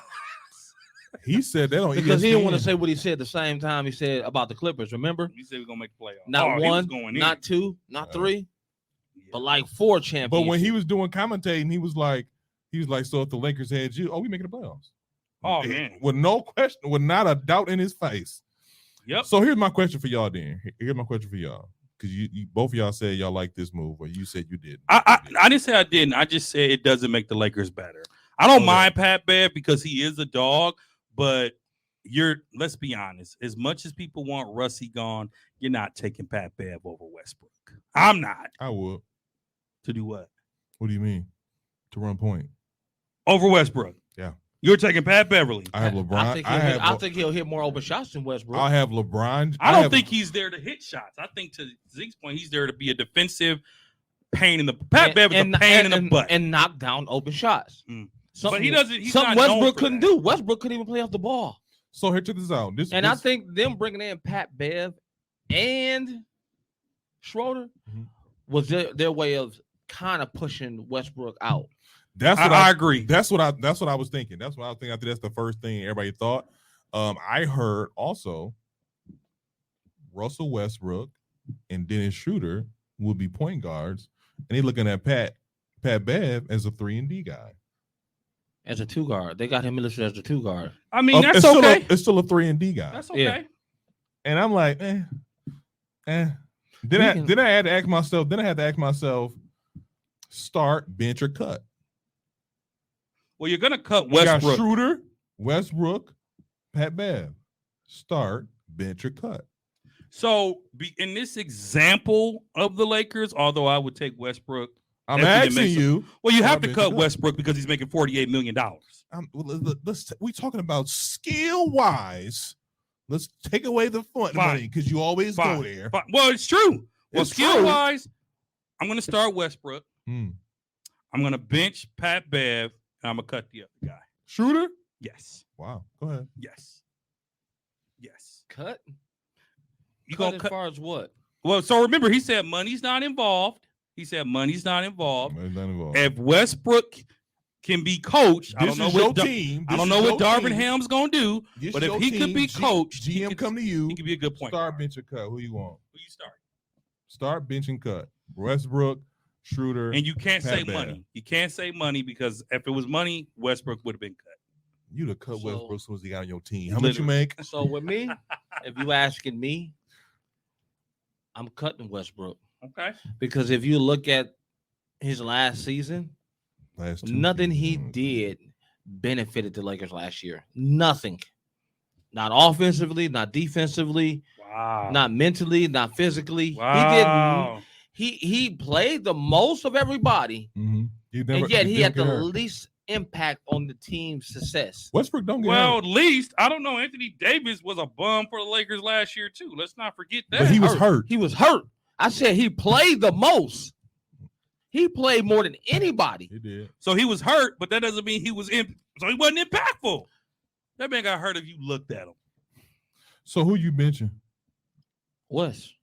He said that on Because he didn't want to ESPN. say what he said the same time he said about the Clippers. Remember? He said we're gonna make the playoffs. Not Oh, he was one, going in. not two, not Yeah. three, Yeah. but like 4 champions. But when he was doing commentating, he was like, so if the Lakers had you, we making the playoffs. Oh, man. With no question, with not a doubt in his face. Yep. So here's my question for y'all, then. Here's my question for y'all. Because you both of y'all said y'all like this move, or you said you did. I didn't say I didn't. I just said it doesn't make the Lakers better. I don't Okay. mind Pat Bev because he is a dog, but let's be honest. As much as people want Russie gone, you're not taking Pat Bev over Westbrook. I'm not. I would. To do what? What do you mean? To run point. Over Westbrook. Yeah. You're taking Pat Beverly. I have LeBron. I think he'll hit more open shots than Westbrook. I have LeBron. I don't have- think he's there to hit shots. I think to Zeke's point, he's there to be a defensive pain in the Pat Bev is a pain in the butt and knock down open shots. But he doesn't. He's something not known Westbrook for couldn't that. do. Westbrook couldn't even play off the ball. So here, check this out. I think them bringing in Pat Bev and Schroeder was their way of kind of pushing Westbrook out. That's what I agree. That's what I was thinking. That's what I was thinking. I think that's the first thing everybody thought. I heard also Russell Westbrook and Dennis Schroeder will be point guards, and they're looking at Pat Bev as a 3-and-D guy. As a 2 guard. They got him listed as a 2 guard. I mean, that's it's okay. It's still a 3-and-D guy. That's okay. Yeah. And I'm like, Then I had to ask myself, start, bench, or cut. Well, you're gonna cut We got Westbrook. Schroeder, Westbrook, Pat Bev. Start, bench, or cut. So, in this example of the Lakers, although I would take Westbrook, I'm definitely asking makes you. well, you have start, to bench, cut or cut. Westbrook because he's making $48 million. We talking about skill wise. Let's take away the fun Fine. money because you always Fine. go there. But, well, it's true. Well, It's skill true. wise, I'm gonna start Westbrook. Hmm. I'm gonna bench Pat Bev, and I'm gonna cut the other guy. Schroeder? Yes. Wow. Go ahead. Yes. Yes. Cut? You Cut gonna as cut? far as what? Well, so remember, he said money's not involved. He said money's not involved. Not involved. If Westbrook can be coached, I This don't know is what your Dar- team. I This don't is know what your Darvin team. Ham's gonna do. This But is if your he could team. be coached, he GM could- come to you. He could be a good point. Start, bench, or cut. Who you want? Who you start? Start, bench, and cut. Westbrook, Schroeder. And you can't Pat say Bev. money. You can't say money because if it was money, Westbrook would have been cut. You'd have cut So- Westbrook as soon as he got on your team. How much you make? So with me, if you asking me, I'm cutting Westbrook. Okay. Because if you look at his last season, Last two nothing he seasons. did benefited the Lakers last year. Nothing. Not offensively, not defensively, Wow. not mentally, not physically. Wow. He played the most of everybody, Mhm. and yet he had the never- least impact on the team's success. Westbrook don't get Well, hurt. at least I don't know. Anthony Davis was a bum for the Lakers last year too. Let's not forget that. But he was hurt. He was hurt. I said he played the most. He played more than anybody. He did. So he was hurt, but that doesn't mean he was in. So he wasn't impactful. That man got hurt if you looked at him. So who you benching? West.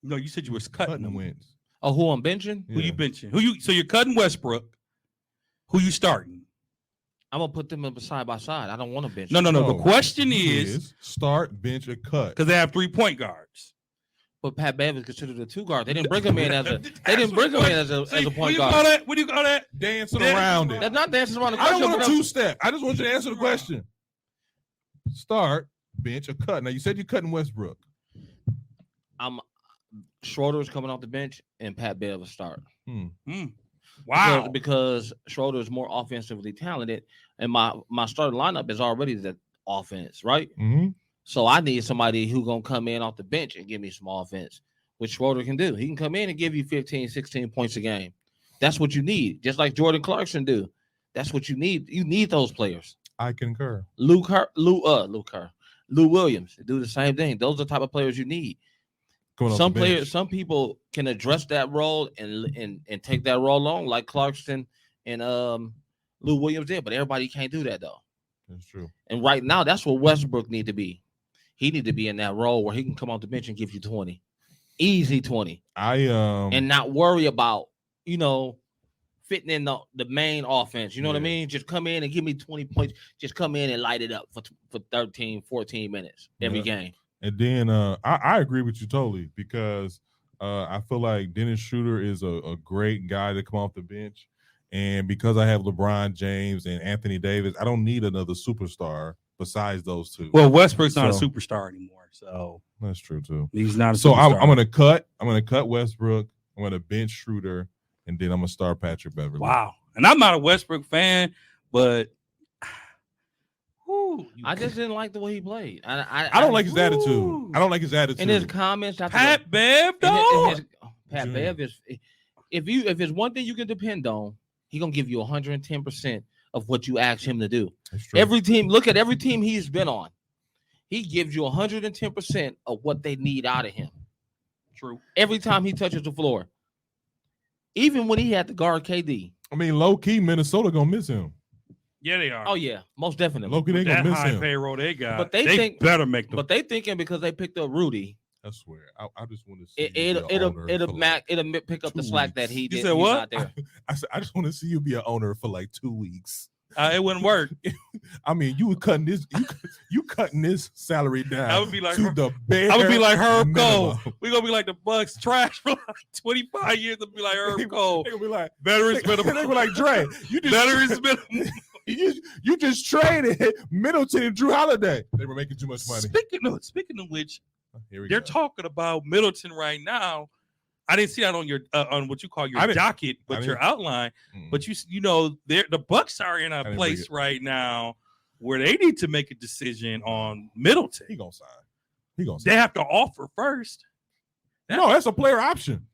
No, you said you was cutting Cutting him. wins. Oh, who I'm benching? Who you benching? So you're cutting Westbrook. Who you starting? I'm gonna put them up side by side. I don't want to bench. No. them. The question He is start, bench, or cut. because they have 3 point guards. But Pat Bev is considered a 2 guard. They didn't bring him in as a. They didn't bring him in as a See, point guard. What do you call that? Dancing Dance around it. That's not dancing around the I don't question. want a but 2-step. I just want you to answer the question. Start, bench, or cut. Now you said you're cutting Westbrook. Schroeder is coming off the bench, and Pat Bev will start. Wow. Because Schroeder is more offensively talented, and my starting lineup is already the offense, right? Mm-hmm. So I need somebody who gonna come in off the bench and give me some offense, which Schroeder can do. He can come in and give you 15, 16 points a game. That's what you need, just like Jordan Clarkson do. That's what you need. You need those players. I concur. Lou Williams do the same thing. Those are the type of players you need. Coming off Some the bench. players, some people can address that role and take that role on, like Clarkson and Lou Williams did. But everybody can't do that though. That's true. And right now, that's what Westbrook need to be. He need to be in that role where he can come off the bench and give you 20, easy 20, and not worry about fitting in the main offense. You know what I Yeah. mean? Just come in and give me 20 points. Just come in and light it up for 13, 14 minutes every Yeah. game. And then I agree with you totally because I feel like Dennis Schroeder is a great guy to come off the bench. And because I have LeBron James and Anthony Davis, I don't need another superstar besides those two. Well, Westbrook's not So- a superstar anymore, so That's true too. he's not a So superstar. I'm gonna cut Westbrook. I'm gonna bench Schroeder, and then I'm gonna start Patrick Beverly. Wow. And I'm not a Westbrook fan, but whew, I just didn't like the way he played. I don't like his attitude. Ooh. I don't like his attitude. in his comments. After Pat Bev, the, in though. his- Pat Junior. Bev is if it's one thing you can depend on, he gonna give you 110% of what you ask him to do. That's true. Every team, look at every team he's been on. He gives you 110% of what they need out of him. True. Every time he touches the floor. Even when he had to guard KD. I mean, low key, Minnesota gonna miss him. Yeah, they are. Oh yeah, most definitely. Low key, they that gonna miss high him. payroll they got. But they think better make them. But they thinking because they picked up Rudy, I swear, I just want to see. it'll pick up the 2 slack that weeks. he You did. said he's what? not there. I said, I just want to see you be an owner for like 2 weeks. It wouldn't work. I mean, you were cutting this, you cutting this salary down. I would be like to the bare I would be like Herb Cole. minimum. We're gonna be like the Bucks trash for like 25 years. I'll be like Herb Cole. They gonna be like, Veterans they minimum. gonna be like Dre. You just Veterans minimum. you just traded Middleton and Drew Holiday. They were making too much money. Speaking of which, Here we they're go. talking about Middleton right now. I didn't see that on your on what you call your I didn't- docket, I but didn't- your outline. Mm. But you know, the Bucks are in a didn't place read it. right now where they need to make a decision on Middleton. he gonna sign. He gonna They sign. have to offer first. No, that's a player option.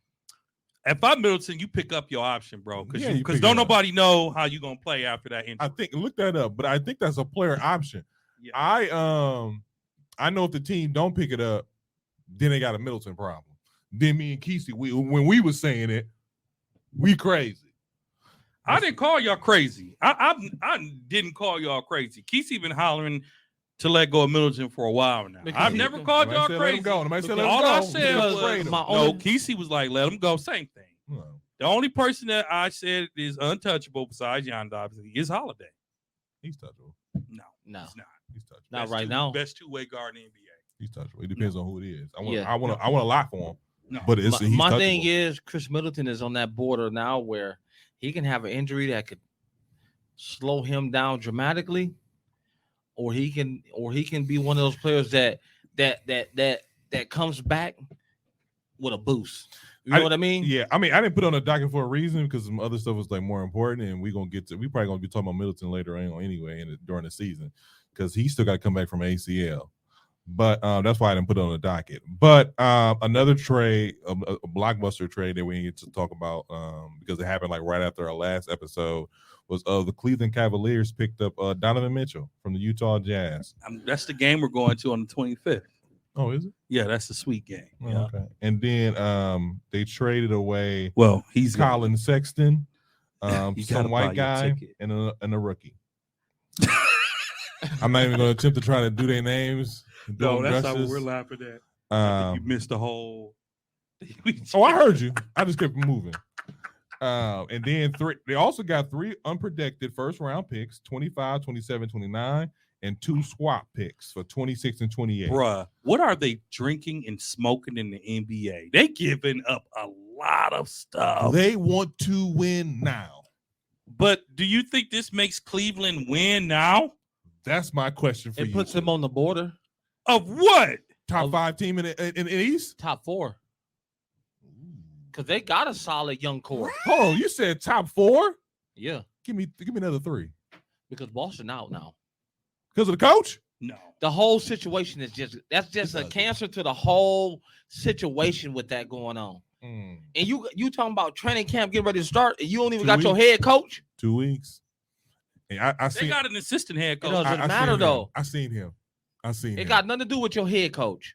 If I'm Middleton, you pick up your option, bro, because Yeah, you pick don't it up. nobody know how you gonna play after that injury. I think look that up, but I think that's a player option. Yeah. I know if the team don't pick it up, then they got a Middleton problem. Then me and Kesey, when we was saying it, we crazy. I didn't call y'all crazy. I didn't call y'all crazy. Kesey been hollering to let go of Middleton for a while now. Because I've he- never called Nobody y'all said let him crazy. go. Nobody said let him All go. I said Because was afraid of him. my no. only- Kesey was like, let him go. Same thing. No. The only person that I said is untouchable besides Giannis obviously is Holiday. He's touchable. No, No, he's not. He's touchable. not Best right now. Best two-way guard in the NBA. He's touchable. It depends on who it is. I want. Yeah. I want a lot for him. No. But it's he's my touchable. thing is Chris Middleton is on that border now where he can have an injury that could slow him down dramatically, or he can be one of those players that comes back with a boost. You know what I mean? Yeah, I mean, I didn't put it on the docket for a reason because some other stuff was like more important, and we probably gonna be talking about Middleton later on anyway during the season because he still got to come back from ACL. But that's why I didn't put it on the docket. But another trade, a blockbuster trade that we didn't get to talk about because it happened like right after our last episode was the Cleveland Cavaliers picked up Donovan Mitchell from the Utah Jazz. That's the game we're going to on the 25th. Oh, is it? Yeah, that's the sweet game. Oh, Yeah. okay. And then they traded away Well, he's Colin Sexton, You gotta some buy white your guy, ticket. and a rookie. I'm not even going to attempt to try to do their names. No, that's not what we're laughing at. You missed the whole. Oh, I heard you. I just kept moving. And then they also got 3 unprotected first round picks, 25, 27, 29, and 2 swap picks for 26 and 28. Bruh, what are they drinking and smoking in the NBA? They giving up a lot of stuff. They want to win now. But do you think this makes Cleveland win now? That's my question for It you. puts him on the border, Of what? top 5 team in the East. top 4, because they got a solid young core. Hold on, you said top 4? Yeah, Give me another 3. because Boston out now. Because of the coach? No. The whole situation is just It's a ugly. cancer to the whole situation with that going on. Mm, And you talking about training camp getting ready to start, and you don't even 2 got your weeks. head coach. 2 weeks. And I They seen. got an assistant head coach. doesn't I matter, seen though. him. I seen him. It him. got nothing to do with your head coach.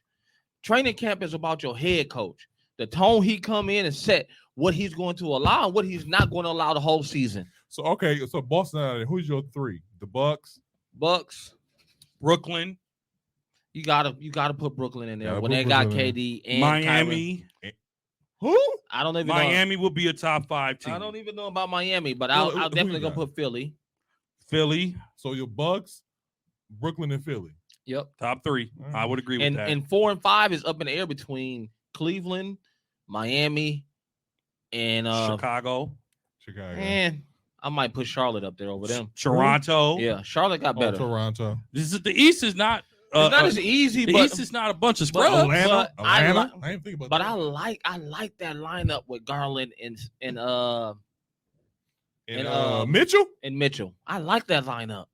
Training camp is about your head coach. The tone he come in and set what he's going to allow and what he's not going to allow the whole season. So okay, so Boston. Who's your 3? The Bucks. Bucks, Brooklyn, you gotta put Brooklyn in there Gotta when put they got Brooklyn in KD and Miami. Who? I don't even know. Miami will be a top 5 team. I don't even know about Miami, but Well, I'll who you definitely gonna got? put Philly. Philly, So your Bucks, Brooklyn, and Philly. Yep. top 3. I would agree with And that. and 4 and 5 is up in the air between Cleveland, Miami, and Chicago, Chicago. and I might put Charlotte up there over them. Toronto. Yeah, Charlotte got better. Toronto. This is the East is not. It's not as easy, The but East is not a bunch of but scrubs. Atlanta. but I Atlanta. like- I didn't think about but that. I like that lineup with Garland and And Mitchell. Mitchell. I like that lineup.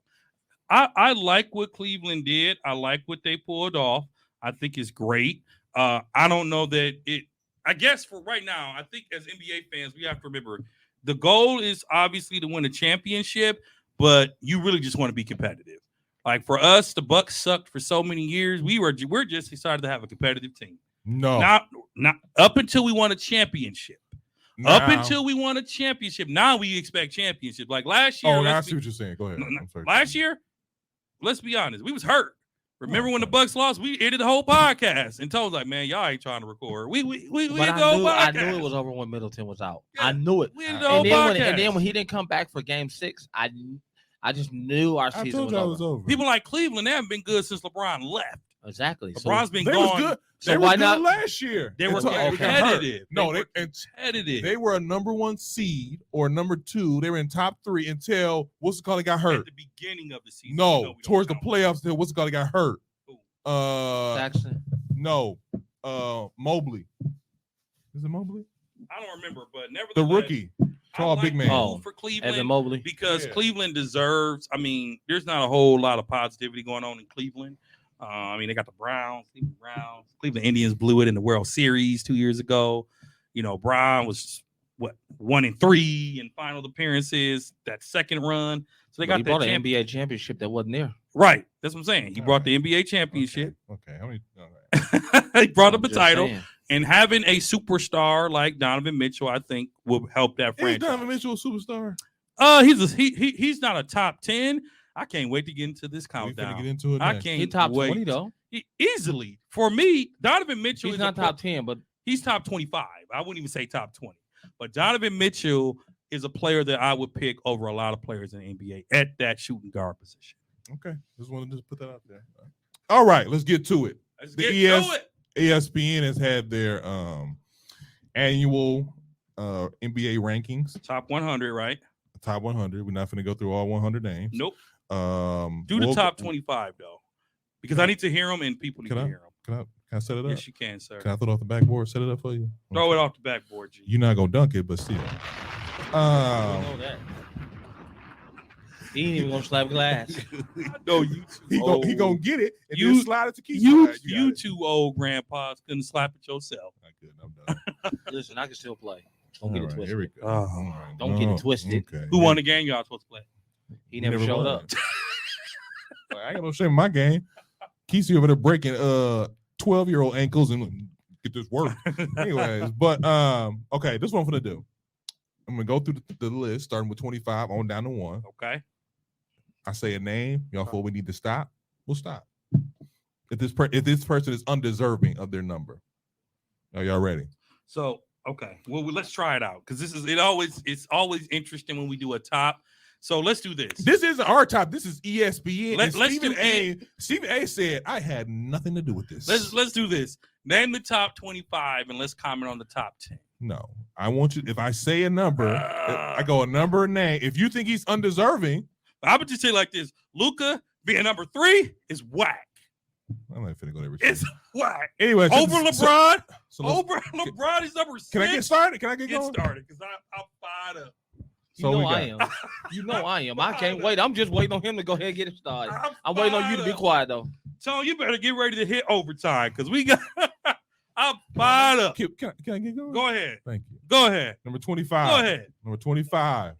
I like what Cleveland did. I like what they pulled off. I think it's great. I don't know that it. I guess for right now, I think as NBA fans, we have to remember the goal is obviously to win a championship, but you really just want to be competitive. Like for us, the Bucks sucked for so many years. We're just excited to have a competitive team. No. Not up until we won a championship. Up Now- until we won a championship, now we expect championship. Like last year, Oh, I let's see be- what you're saying. Go ahead. I'm sorry. last year, let's be honest, we was hurt. Remember Oh, when the okay. Bucks lost? We ended the whole podcast and told us, like, man, y'all ain't trying to record. We But ended the I whole knew, I podcast. knew it was over when Middleton was out. Yeah, I knew it. We ended the whole And then podcast. when he didn't come back for Game 6, I just knew our I season told was you I over. was over. People like Cleveland, they haven't been good since LeBron left. Exactly. So LeBron's been they gone. was good. So They why were good not- last year. They were Until they got hurt. competitive. No, they were and competitive. they were a number 1 seed or number 2. They were in top 3 until what's it called? They got at hurt. the beginning of the season. No, we don't towards the count. playoffs. Until what's it called? They got hurt. Who? Saxon. No, Mobley. Is it Mobley? I don't remember, but nevertheless, The rookie, tall I big like man. the Oh, move for Cleveland Evan Mobley. because Yeah. Cleveland deserves. I mean, there's not a whole lot of positivity going on in Cleveland. I mean, they got the Browns, Cleveland Indians blew it in the World Series 2 years ago. You know, Brown was 1-3 in final appearances. That second run, so they But got he that brought an championship. NBA championship that wasn't there. Right, that's what I'm saying. He All brought right. the NBA championship. Okay. How many? All right. He brought up I'm a just title, saying. and having a superstar like Donovan Mitchell, I think, will help that Is franchise. Donovan Mitchell a superstar? He's not a top 10. I can't wait to get into this We finna countdown. get into it. I next. can't He top wait. 20 though. Easily for me. Donovan Mitchell He's is not top 10, but he's top 25. I wouldn't even say top 20, but Donovan Mitchell is a player that I would pick over a lot of players in the NBA at that shooting guard position. Okay. Just wanted to just put that out there. All right. Let's get to it. Let's The get to it. ESPN has had their annual NBA rankings, Top 100, right? top 100. We're not going to go through all 100 names. Nope. Do we'll- the top 25 though, because I need to hear them and people need Can to I? hear them. Can I set it up? Yes, you can, sir. Can I throw it off the backboard? Set it up for you. Throw it off the backboard, G. You're not gonna dunk it, but still. you know that. He ain't even gonna slap glass. I know you too he old. gonna get it and You- then slide it to Keith. You, All right, got you it. two old grandpas couldn't slap it yourself. Not good. I'm done. Listen, I can still play. Don't get All it right, twisted. Here we go. Oh. All right. Don't get it twisted. Okay. Who won the game y'all supposed to play? He never showed up. I ain't got no shame in my game. Keith over there breaking 12-year-old ankles and get this work. Anyways, but okay, this is what I'm gonna do. I'm gonna go through the list, starting with 25 on down to 1. Okay. I say a name, y'all feel we need to stop, we'll stop. If this person is undeserving of their number. Are y'all ready? So okay, well let's try it out because it's always interesting when we do a top. So let's do this. This isn't our top. This is ESPN. Let's Stephen do A. Stephen A. said I had nothing to do with this. Let's do this. Name the top 25 and let's comment on the top 10. No, I want you. If I say a number, I go a number, a name. If you think he's undeserving, I would just say like this: Luca being number 3 is whack. I'm not finna go there. It's whack. Anyway, Over LeBron. So let's- Over LeBron is number 6. can I get started? Can I get Get going? started because I'm fired up. You So know we I got- am. You know I am. I can't wait. I'm just waiting on him to go ahead and get it started. I'm waiting on you to be fired up. quiet though. Tone, you better get ready to hit overtime because we got. I'm fired up. Can I get going? Go ahead. Thank you. Go ahead. Number 25. Go ahead. Number 25.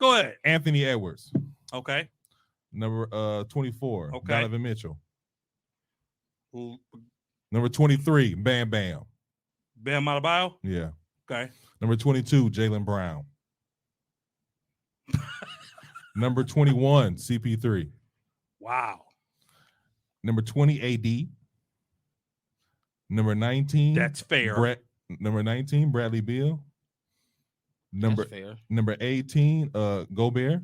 Go ahead. Anthony Edwards. Okay. Number 24. Okay. Donovan Mitchell. Number 23. Bam Bam. Bam Adebayo. Yeah. Okay. Number 22. Jaylen Brown. Number 21. CP3. Wow. Number 20. AD. Number 19. That's fair. Number 19. Bradley Beal. That's fair. Number 18. Gobert.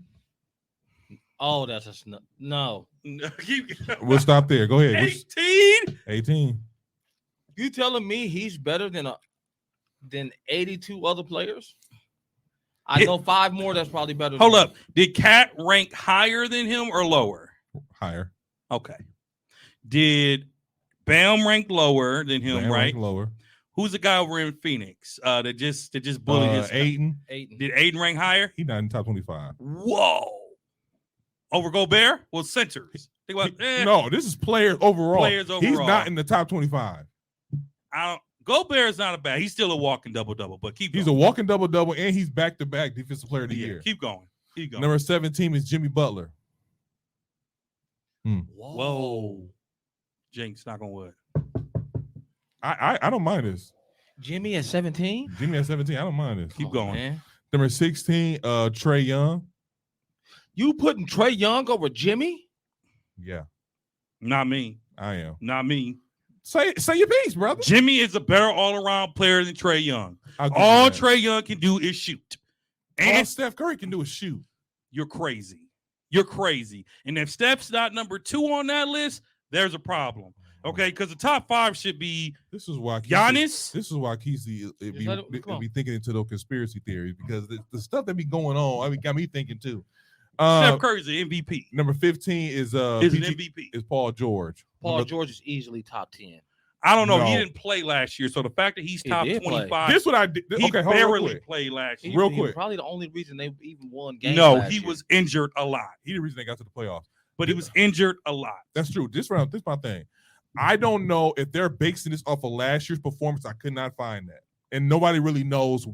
Oh, that's no. We'll stop there. Go ahead. 18. 18. You telling me he's better than 82 other players? I know 5 more that's probably better. Hold than up. Did Cat rank higher than him or lower? Higher. Okay. Did Bam rank lower than him? Bam right. ranked lower. Who's the guy over in Phoenix that just bullied his? Aiden. Ayton. Did Aiden rank higher? He not in top 25. Whoa. Over Gobert? Well, centers. Think about No, this is players overall. Players He's overall. not in the top 25. Gobert is not a bad. He's still a walking double-double, but keep He's a going. walking double-double, and he's back-to-back defensive player of the Yeah, year. keep going. Keep going. Number 17 is Jimmy Butler. Whoa. Jinx, knock on wood. I don't mind this. Jimmy at 17. Jimmy at 17. I don't mind this. Keep going. Man. Number 16, Trey Young. You putting Trey Young over Jimmy? Yeah, Not me. I am. Not me. Say your piece, brother. Jimmy is a better all-around player than Trey Young. I'll give you All that. Trey Young can do is shoot. All And Steph Curry can do is shoot. you're crazy. You're crazy. And if Steph's not number 2 on that list, there's a problem. Okay, because the top 5 should be This is why Giannis. This is why Kesey Just let it- come on. be thinking into those conspiracy theories because the stuff that be going on, I mean, got me thinking too. Steph Curry's the MVP. Number 15 is Is an MVP. is Paul George. Paul Number- George is easily top 10. I don't know. He No. didn't play last year, so the fact that he's He top did play. 25, This what I did. he Okay, hold on real barely quick. played last year. Real He was quick. probably the only reason they even won games. No, last he year. was injured a lot, He the reason they got to the playoffs. but he was injured a lot. That's true. This is my thing. I don't know if they're basing this off of last year's performance. I could not find that, and nobody really knows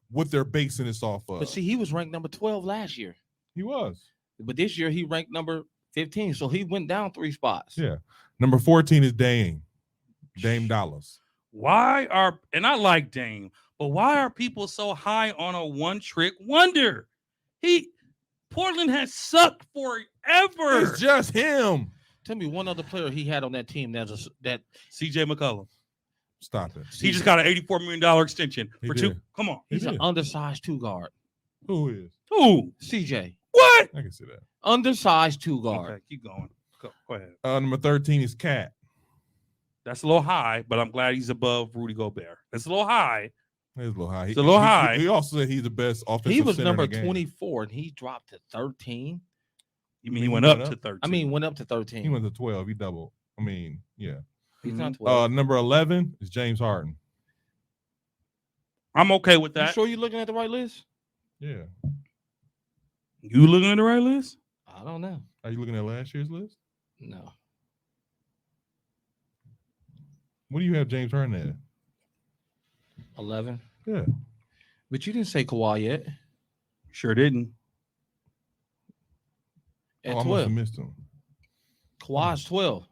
what they're basing this off of. But see, he was ranked number 12 last year. He was. But this year he ranked number 15. So he went down 3 spots. Yeah. Number 14 is Dame Dallas. Why are, and I like Dame, but why are people so high on a one-trick wonder? Portland has sucked forever. It's just him. Tell me one other player he had on that team that CJ McCollum. Stop it. He just got an $84 million extension He for did. 2. Come on. he's He an did. undersized 2 guard. Who is? Who? CJ. What? I can see that. Undersized 2 guard. Okay, keep going. Go ahead. Number 13 is Cat. That's a little high, but I'm glad he's above Rudy Gobert. That's a little high. He's a little high. It's a little high. He also said he's the best offensive. He was center in number the game. 24 and he dropped to 13. You mean he went up to 13? I mean, went up to 13. He went to 12. He doubled. I mean, yeah. He's not 12. Number 11 is James Harden. I'm okay with You that. sure you're looking at the right list? Yeah. You looking at the right list? I don't know. Are you looking at last year's list? No. What do you have James Harden at? 11. Yeah. But you didn't say Kawhi yet. Sure didn't. At I must 12. have missed him. Kawhi's 12.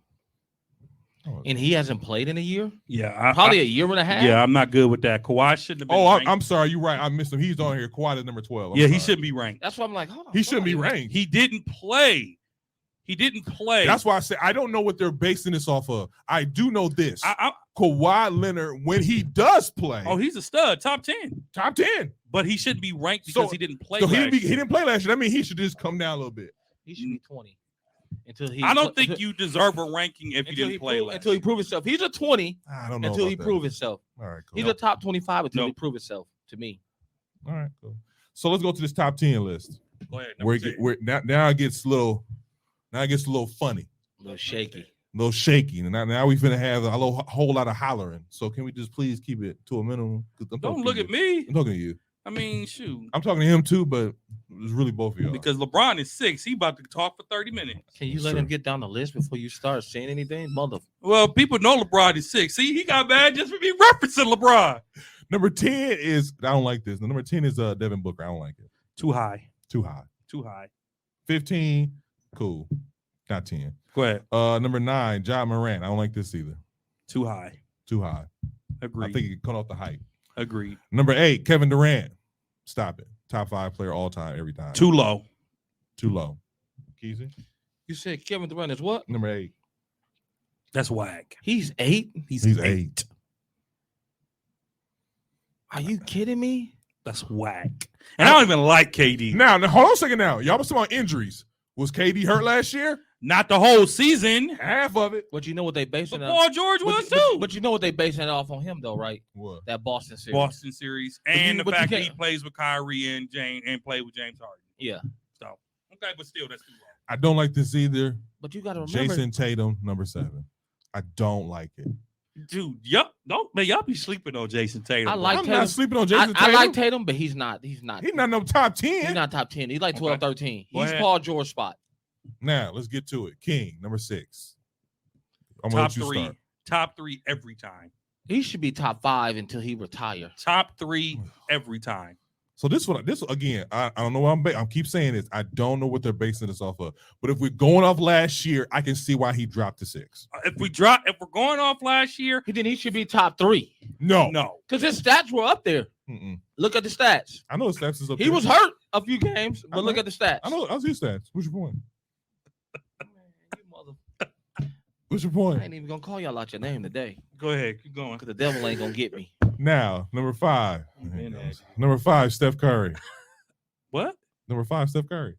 Oh, And he hasn't played in a year? Yeah, Probably a year and a half? Yeah, I'm not good with that. Kawhi shouldn't have been. ranked. I'm sorry. You're right. I missed him. He's on here. Kawhi is number 12. I'm Yeah, he sorry. shouldn't be ranked. That's why I'm like, hold on. He shouldn't be Kawhi. ranked. He didn't play. He didn't play. That's why I say I don't know what they're basing this off of. I do know this. I, Kawhi Leonard, when he does play, oh, he's a stud, top 10. top 10. But he shouldn't be ranked because So- he didn't play. So he last year. didn't play last year. That means he should just come down a little bit. He should be 20. Until he I don't think you deserve a ranking if you didn't play last until he prove himself. He's a 20 I don't know. until he about that. prove himself. All right, cool. He's a top 25 until he Nope. prove himself to me. All right, cool. So let's go to this top 10 list. Go ahead. Where, number 10. where now it gets a little funny, A little shaky. a little shaky. And now we finna have a whole lot of hollering. So can we just please keep it to a minimum? 'Cause I'm Don't talking look to at you. me. I'm talking to you. I mean, shoot. I'm talking to him too, but it's really both of y'all. Because LeBron is 6. He about to talk for 30 minutes. Can you That's let true. him get down the list before you start saying anything? Mother. Well, people know LeBron is 6. See, he got mad just for me referencing LeBron. Number 10 is I don't like this. Number 10 is Devin Booker. I don't like it. Too high. Too high. Too high. 15, cool. Not 10. Go ahead. Number 9, John Morant. I don't like this either. Too high. Too high. Agreed. I think he cut off the hype. Agreed. Number 8, Kevin Durant. Stop it. Top 5 player all time, every time. Too low. Too low. Keezy? You said Kevin Durant is what? Number 8. That's whack. He's 8? He's 8. Are you kidding me? That's whack. And I don't even like KD. Now, hold on a second now. Y'all was talking about injuries. Was KD hurt last year? Not the whole season. Half of it. But you know what they But basing it Paul George was too. But you know what they basing it off on him though, right? What? That Boston series. Boston series But and you- the but you fact that he can't- plays with Kyrie and play with James Harden. Yeah. So okay, but still that's too low. I don't like this either. But you gotta remember Jason Tatum, number 7. I don't like it. Dude, y'all be sleeping on Jason Tatum. I bro. like I'm Tatum. not sleeping on I Jason Tatum. like Tatum, but he's not. He's not. He's not no top 10. He's not top 10. He's like 12, Okay. 13. Go He's ahead. Paul George spot. Now, let's get to it. King, number 6. I'm top going to let you 3. start. Top 3 every time. He should be top 5 until he retire. Top 3 every time. So this again, I don't know what I'm keep saying this. I don't know what they're basing this off of. But if we're going off last year, I can see why he dropped to 6. If we're going off last year, Then he should be top 3 no. because his stats were up there. Mm-mm. Look at the stats. I know his stats is up He there. was hurt a few games, but look know. at the stats. I know his stats. What's your point? You mother- What's your I point? ain't even gonna call y'all out your name today Go ahead, keep going. because the devil ain't gonna get me. Now, number 5. Man, that- Number 5, Steph Curry. What? Number 5, Steph Curry.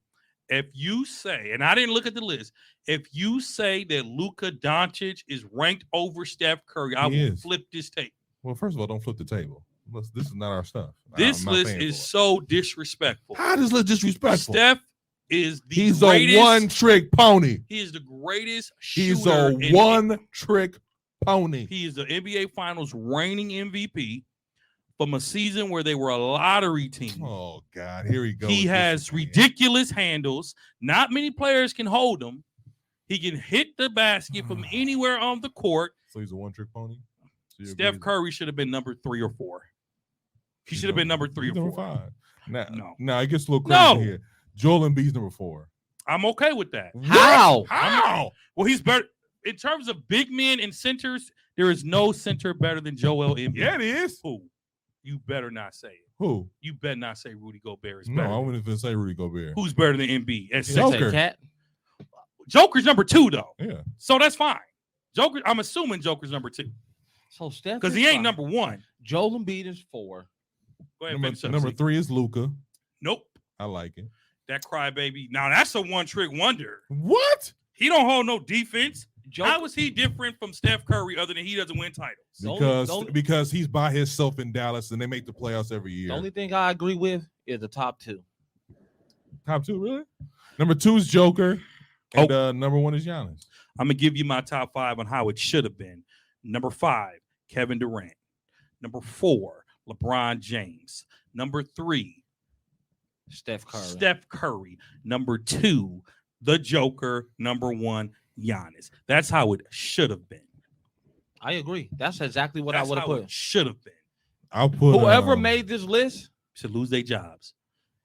If you say, and I didn't look at the list, if you say that Luka Doncic is ranked over Steph Curry, I He will is. flip this tape. Well, first of all, don't flip the table. This is not our stuff. This I'm not list paying is for it. so disrespectful. How does this disrespectful? Steph is the He's greatest. a one-trick pony. He is the greatest He's shooter. a one-trick pony. He is the NBA Finals reigning MVP from a season where they were a lottery team. Oh God, here he goes. He has ridiculous handles. Not many players can hold him. He can hit the basket from anywhere on the court. So he's a one-trick pony. So you Steph agree? Curry should have been number 3 or 4. He should have been number 3 He's or number 4. 5. No. Now it gets a little crazy No. here. Joel Embiid's number 4. I'm okay with that. How? How? Well, he's better in terms of big men and centers. There is no center better than Joel Embiid. Yeah, it is. Who? You better not say it. Who? You better not say Rudy Gobert is No, better. I wouldn't even say Rudy Gobert. Who's better than Embiid? At Joker. center? Say cat. Joker's number 2 though, Yeah. so that's fine. Joker, I'm assuming Joker's number 2 So Steph because is he ain't fine. number 1. Joel Embiid is 4. Go ahead, Number, finish up, number C. 3 is Luka. Nope, I like it. that crybaby. Now that's a one-trick wonder. What? He don't hold no defense. Joker, How is he different from Steph Curry other than he doesn't win titles? Because he's by himself in Dallas and they make the playoffs every year. the only thing I agree with is the top 2. Top 2, really? Number 2 is Joker. And number 1 is Giannis. I'm gonna give you my top 5 on how it should have been. Number 5, Kevin Durant. Number 4, LeBron James. Number 3, Steph Curry. Steph Curry. Number 2, the Joker. Number 1, Giannis. That's how it should have been. I agree. That's exactly what That's I would have how put. it should have been. I'll put Whoever made this list Should lose their jobs.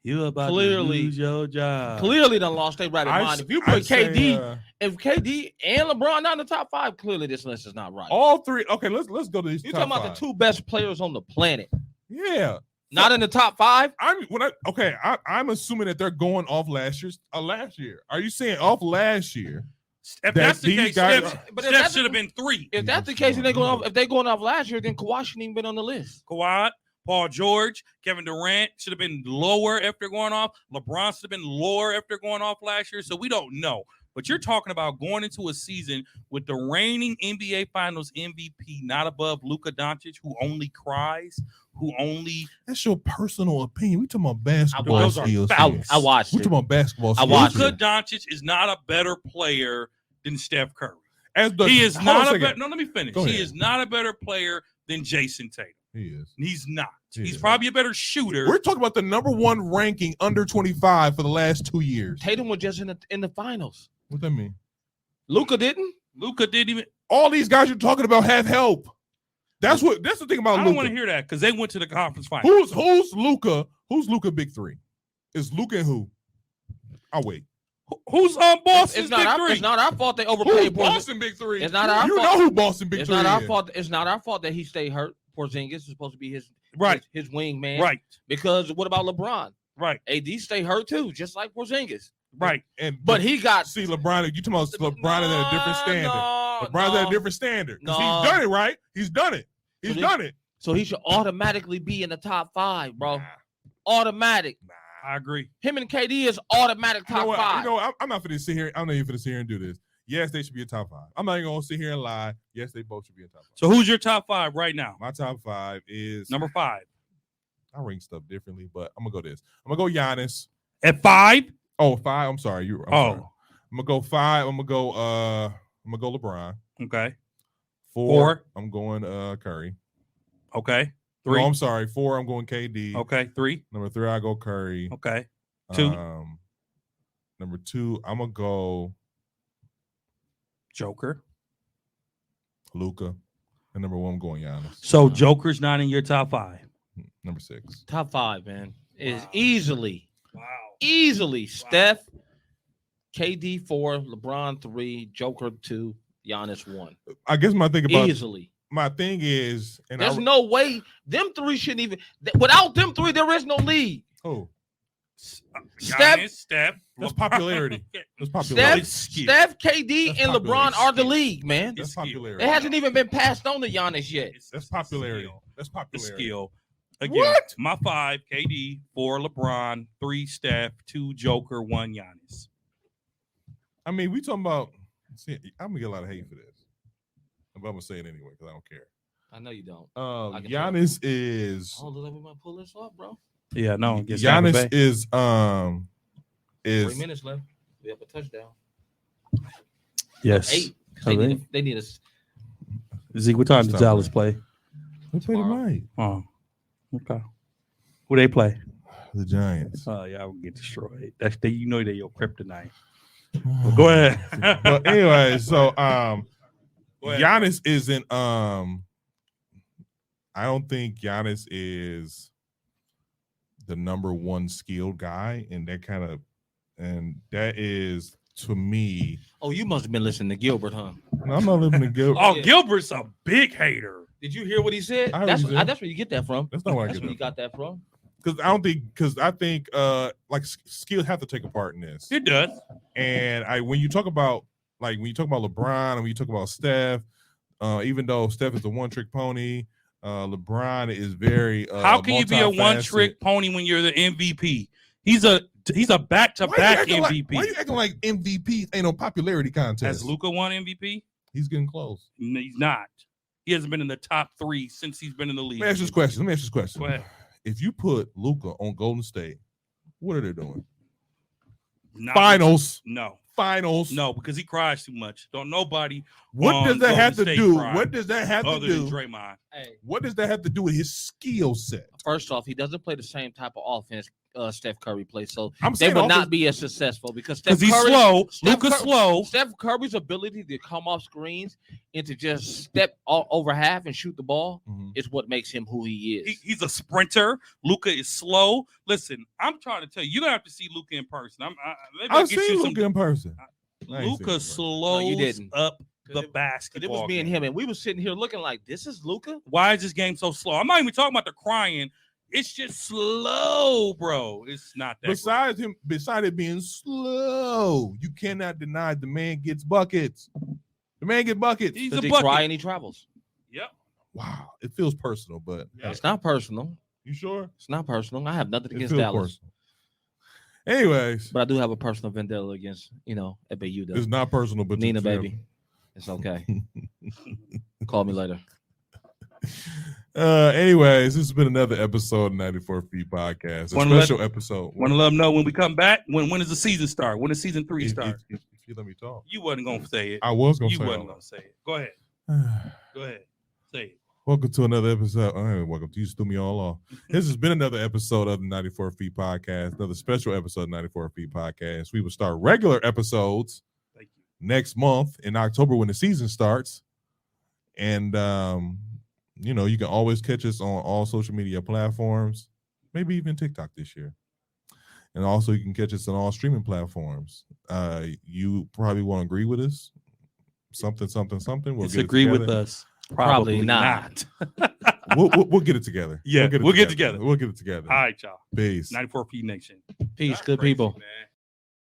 You about Clearly- to lose your job. clearly done lost their right of mind. If you put KD, if KD and LeBron not in the top 5, clearly this list is not right. all 3. Okay, let's go to these. You're top talking about five. the 2 best players on the planet, Yeah. not in the top 5. I'm assuming that they're going off last year. Are you saying off last year? If that's the these case, guys Steph, But if Steph that's- should have been 3. If that's the case, and they going off, if they going off last year, then Kawhi shouldn't even been on the list. Kawhi, Paul George, Kevin Durant should have been lower after going off. LeBron should have been lower after going off last year. So we don't know. But you're talking about going into a season with the reigning NBA Finals MVP not above Luka Doncic, who only cries, who only That's your personal opinion. We talking about basketball Those are skills. facts. I watched We it. talking about basketball I skills. watched here. Luka Doncic is not a better player than Steph Curry. As the, He is hold on not a second. better. No, let me finish. Go He ahead. is not a better player than Jason Tatum. He is. He's not. He He's is. probably a better shooter. We're talking about the number 1 ranking under 25 for the last 2 years. Tatum was just in the finals. What that mean? Luka didn't. Luka didn't even. All these guys you're talking about have help. That's the thing about I don't want Luka. to hear that because they went to the conference final. Who's Luka? Who's Luka big 3? Is Luka and who? I'll wait. Who's Boston's It's not big our. 3? It's not our fault they Who's overpaid Porzingis. Boston big 3? It's not our You fault. know who Boston big It's 3 not our is. fault. It's not our fault that he stayed hurt. Porzingis is supposed to be his Right, his wing man. right, Because what about LeBron? right, AD stay hurt too, just like Porzingis. right. But He got see LeBron. You talking about LeBron is at a different standard. LeBron's at a different standard. 'Cause No. he's done it, right? He's done it. He's So done it. So he should automatically be in the top 5, bro. Nah, Automatic. nah. I agree. Him and KD is automatic You know top what? 5. You know what? I'm not going to sit here. I'm not even going to sit here and do this. Yes, they should be a top 5. I'm not even going to sit here and lie. Yes, they both should be a top 5. So who's your top 5 right now? My top 5 is Number 5 I rank stuff differently, but I'm gonna go this. I'm gonna go Giannis. at 5. Oh, 5. I'm sorry. I'm sorry. Oh, I'm gonna go 5. I'm gonna go LeBron. okay, 4. I'm going Curry. okay. No, 3. I'm sorry. 4. I'm going KD. Okay, 3. Number 3, I go Curry. Okay, 2. Number 2, I'm gonna go Joker. Luka. And number 1, I'm going Giannis. So Joker's not in your top 5. Number 6. Top 5, man. is Wow. easily Wow. Steph, KD 4, LeBron 3, Joker 2, Giannis 1. I guess my thing about Easily. my thing is, and There's no way them three shouldn't even. Without them three, there is no league. oh, Giannis, Steph. that's LeBron. popularity. That's popularity. Steph, KD, That's and LeBron popularity. are the league, man. That's It's skill. popularity. It hasn't even been passed on to Giannis yet. That's It's popularity. skill. That's The popularity. skill. Again, What? my 5, KD, 4, LeBron, 3, Steph, 2, Joker, 1, Giannis. I mean, we talking about. See, I'm gonna get a lot of hate for this, but I'm gonna say it anyway because I don't care. I know you don't. I can Giannis is Oh, let me pull this up, bro. Yeah, no. Giannis is 3 minutes left. We have a touchdown. Yes. 8. Oh, really? They need us. Zeke, what time Stop does Dallas it. play? they play tonight. Oh, okay. Who they play? The Giants. Oh, yeah, I will get destroyed. That's they. You know they your kryptonite. Well, go ahead. But anyway, so Go ahead. Giannis isn't I don't think Giannis is the number one skilled guy, and that is to me. Oh, you must have been listening to Gilbert, huh? No, I'm not living in Gilbert. Oh, Yeah. Gilbert's a big hater. Did you hear what he said? I heard That's what he said. that's where you get that from. That's not where I That's get where that you got that from. because I think like skill have to take a part in this. It does. And when you talk about LeBron and when you talk about Steph, even though Steph is a one-trick pony, LeBron is very How can you be a multifaceted. one-trick pony when you're the MVP? He's a back-to-back MVP. Why you acting like MVP ain't no popularity contest? Has Luka won MVP? He's getting close. No, he's not. He hasn't been in the top 3 since he's been in the league. Let me ask you this question. Go ahead. If you put Luka on Golden State, what are they doing? Not- Finals. No, because he cries too much. Don't nobody. What does that have to Golden State do? cry What does that have to other than do? Draymond? Hey, What does that have to do with his skill set? first off, he doesn't play the same type of offense Steph Curry plays, so I'm they saying would offense- not be as successful because Steph Because he's Curry, slow. Steph Luka's Curry- slow. Steph Curry's ability to come off screens and to just step all over half and shoot the ball Mhm. is what makes him who he is. He's a sprinter. Luka is slow. Listen, I'm trying to tell you, you're gonna have to see Luka in person. Maybe I'll I've get seen you Luka in person. I ain't seen him in Luka person. slows didn't. up 'Cause the it- basketball. It was me and game. him, and we were sitting here looking like, this is Luka? Why is this game so slow? I'm not even talking about the crying. It's just slow, bro. It's not that. Besides it being slow, you cannot deny the man gets buckets. The man get buckets. He's Does a he bucket. cry and he travels? Yep. Wow, it feels personal, but Yeah. It's not personal. you sure? It's not personal. I have nothing It against feels Dallas, personal. Anyways, but I do have a personal vendetta against, FAU. Though. it's not personal, but Nina, it's fair. baby. It's okay. Call me later. Anyways, this has been another episode of 94 Feet Podcast. A Wanna let- special episode. Want to let them know when we come back? When does the season start? When does season 3 If- start? if you let me talk. You wasn't gonna say it. I was gonna You say wasn't all gonna say it. Go ahead. that. Go ahead. Say it. Welcome to another episode. Welcome to you. Threw me all off. This has been another episode of the 94 Feet Podcast, another special episode of 94 Feet Podcast. We will start regular episodes Thank you. next month in October when the season starts. And, you can always catch us on all social media platforms, maybe even TikTok this year. And also you can catch us on all streaming platforms. You probably won't agree with us. Something. We'll Disagree get it with together. us? Probably not. We'll get it together. Yeah, we'll get together. We'll get it together. All right, y'all. Peace. 94 P Nation. Peace, That's good crazy, people. man.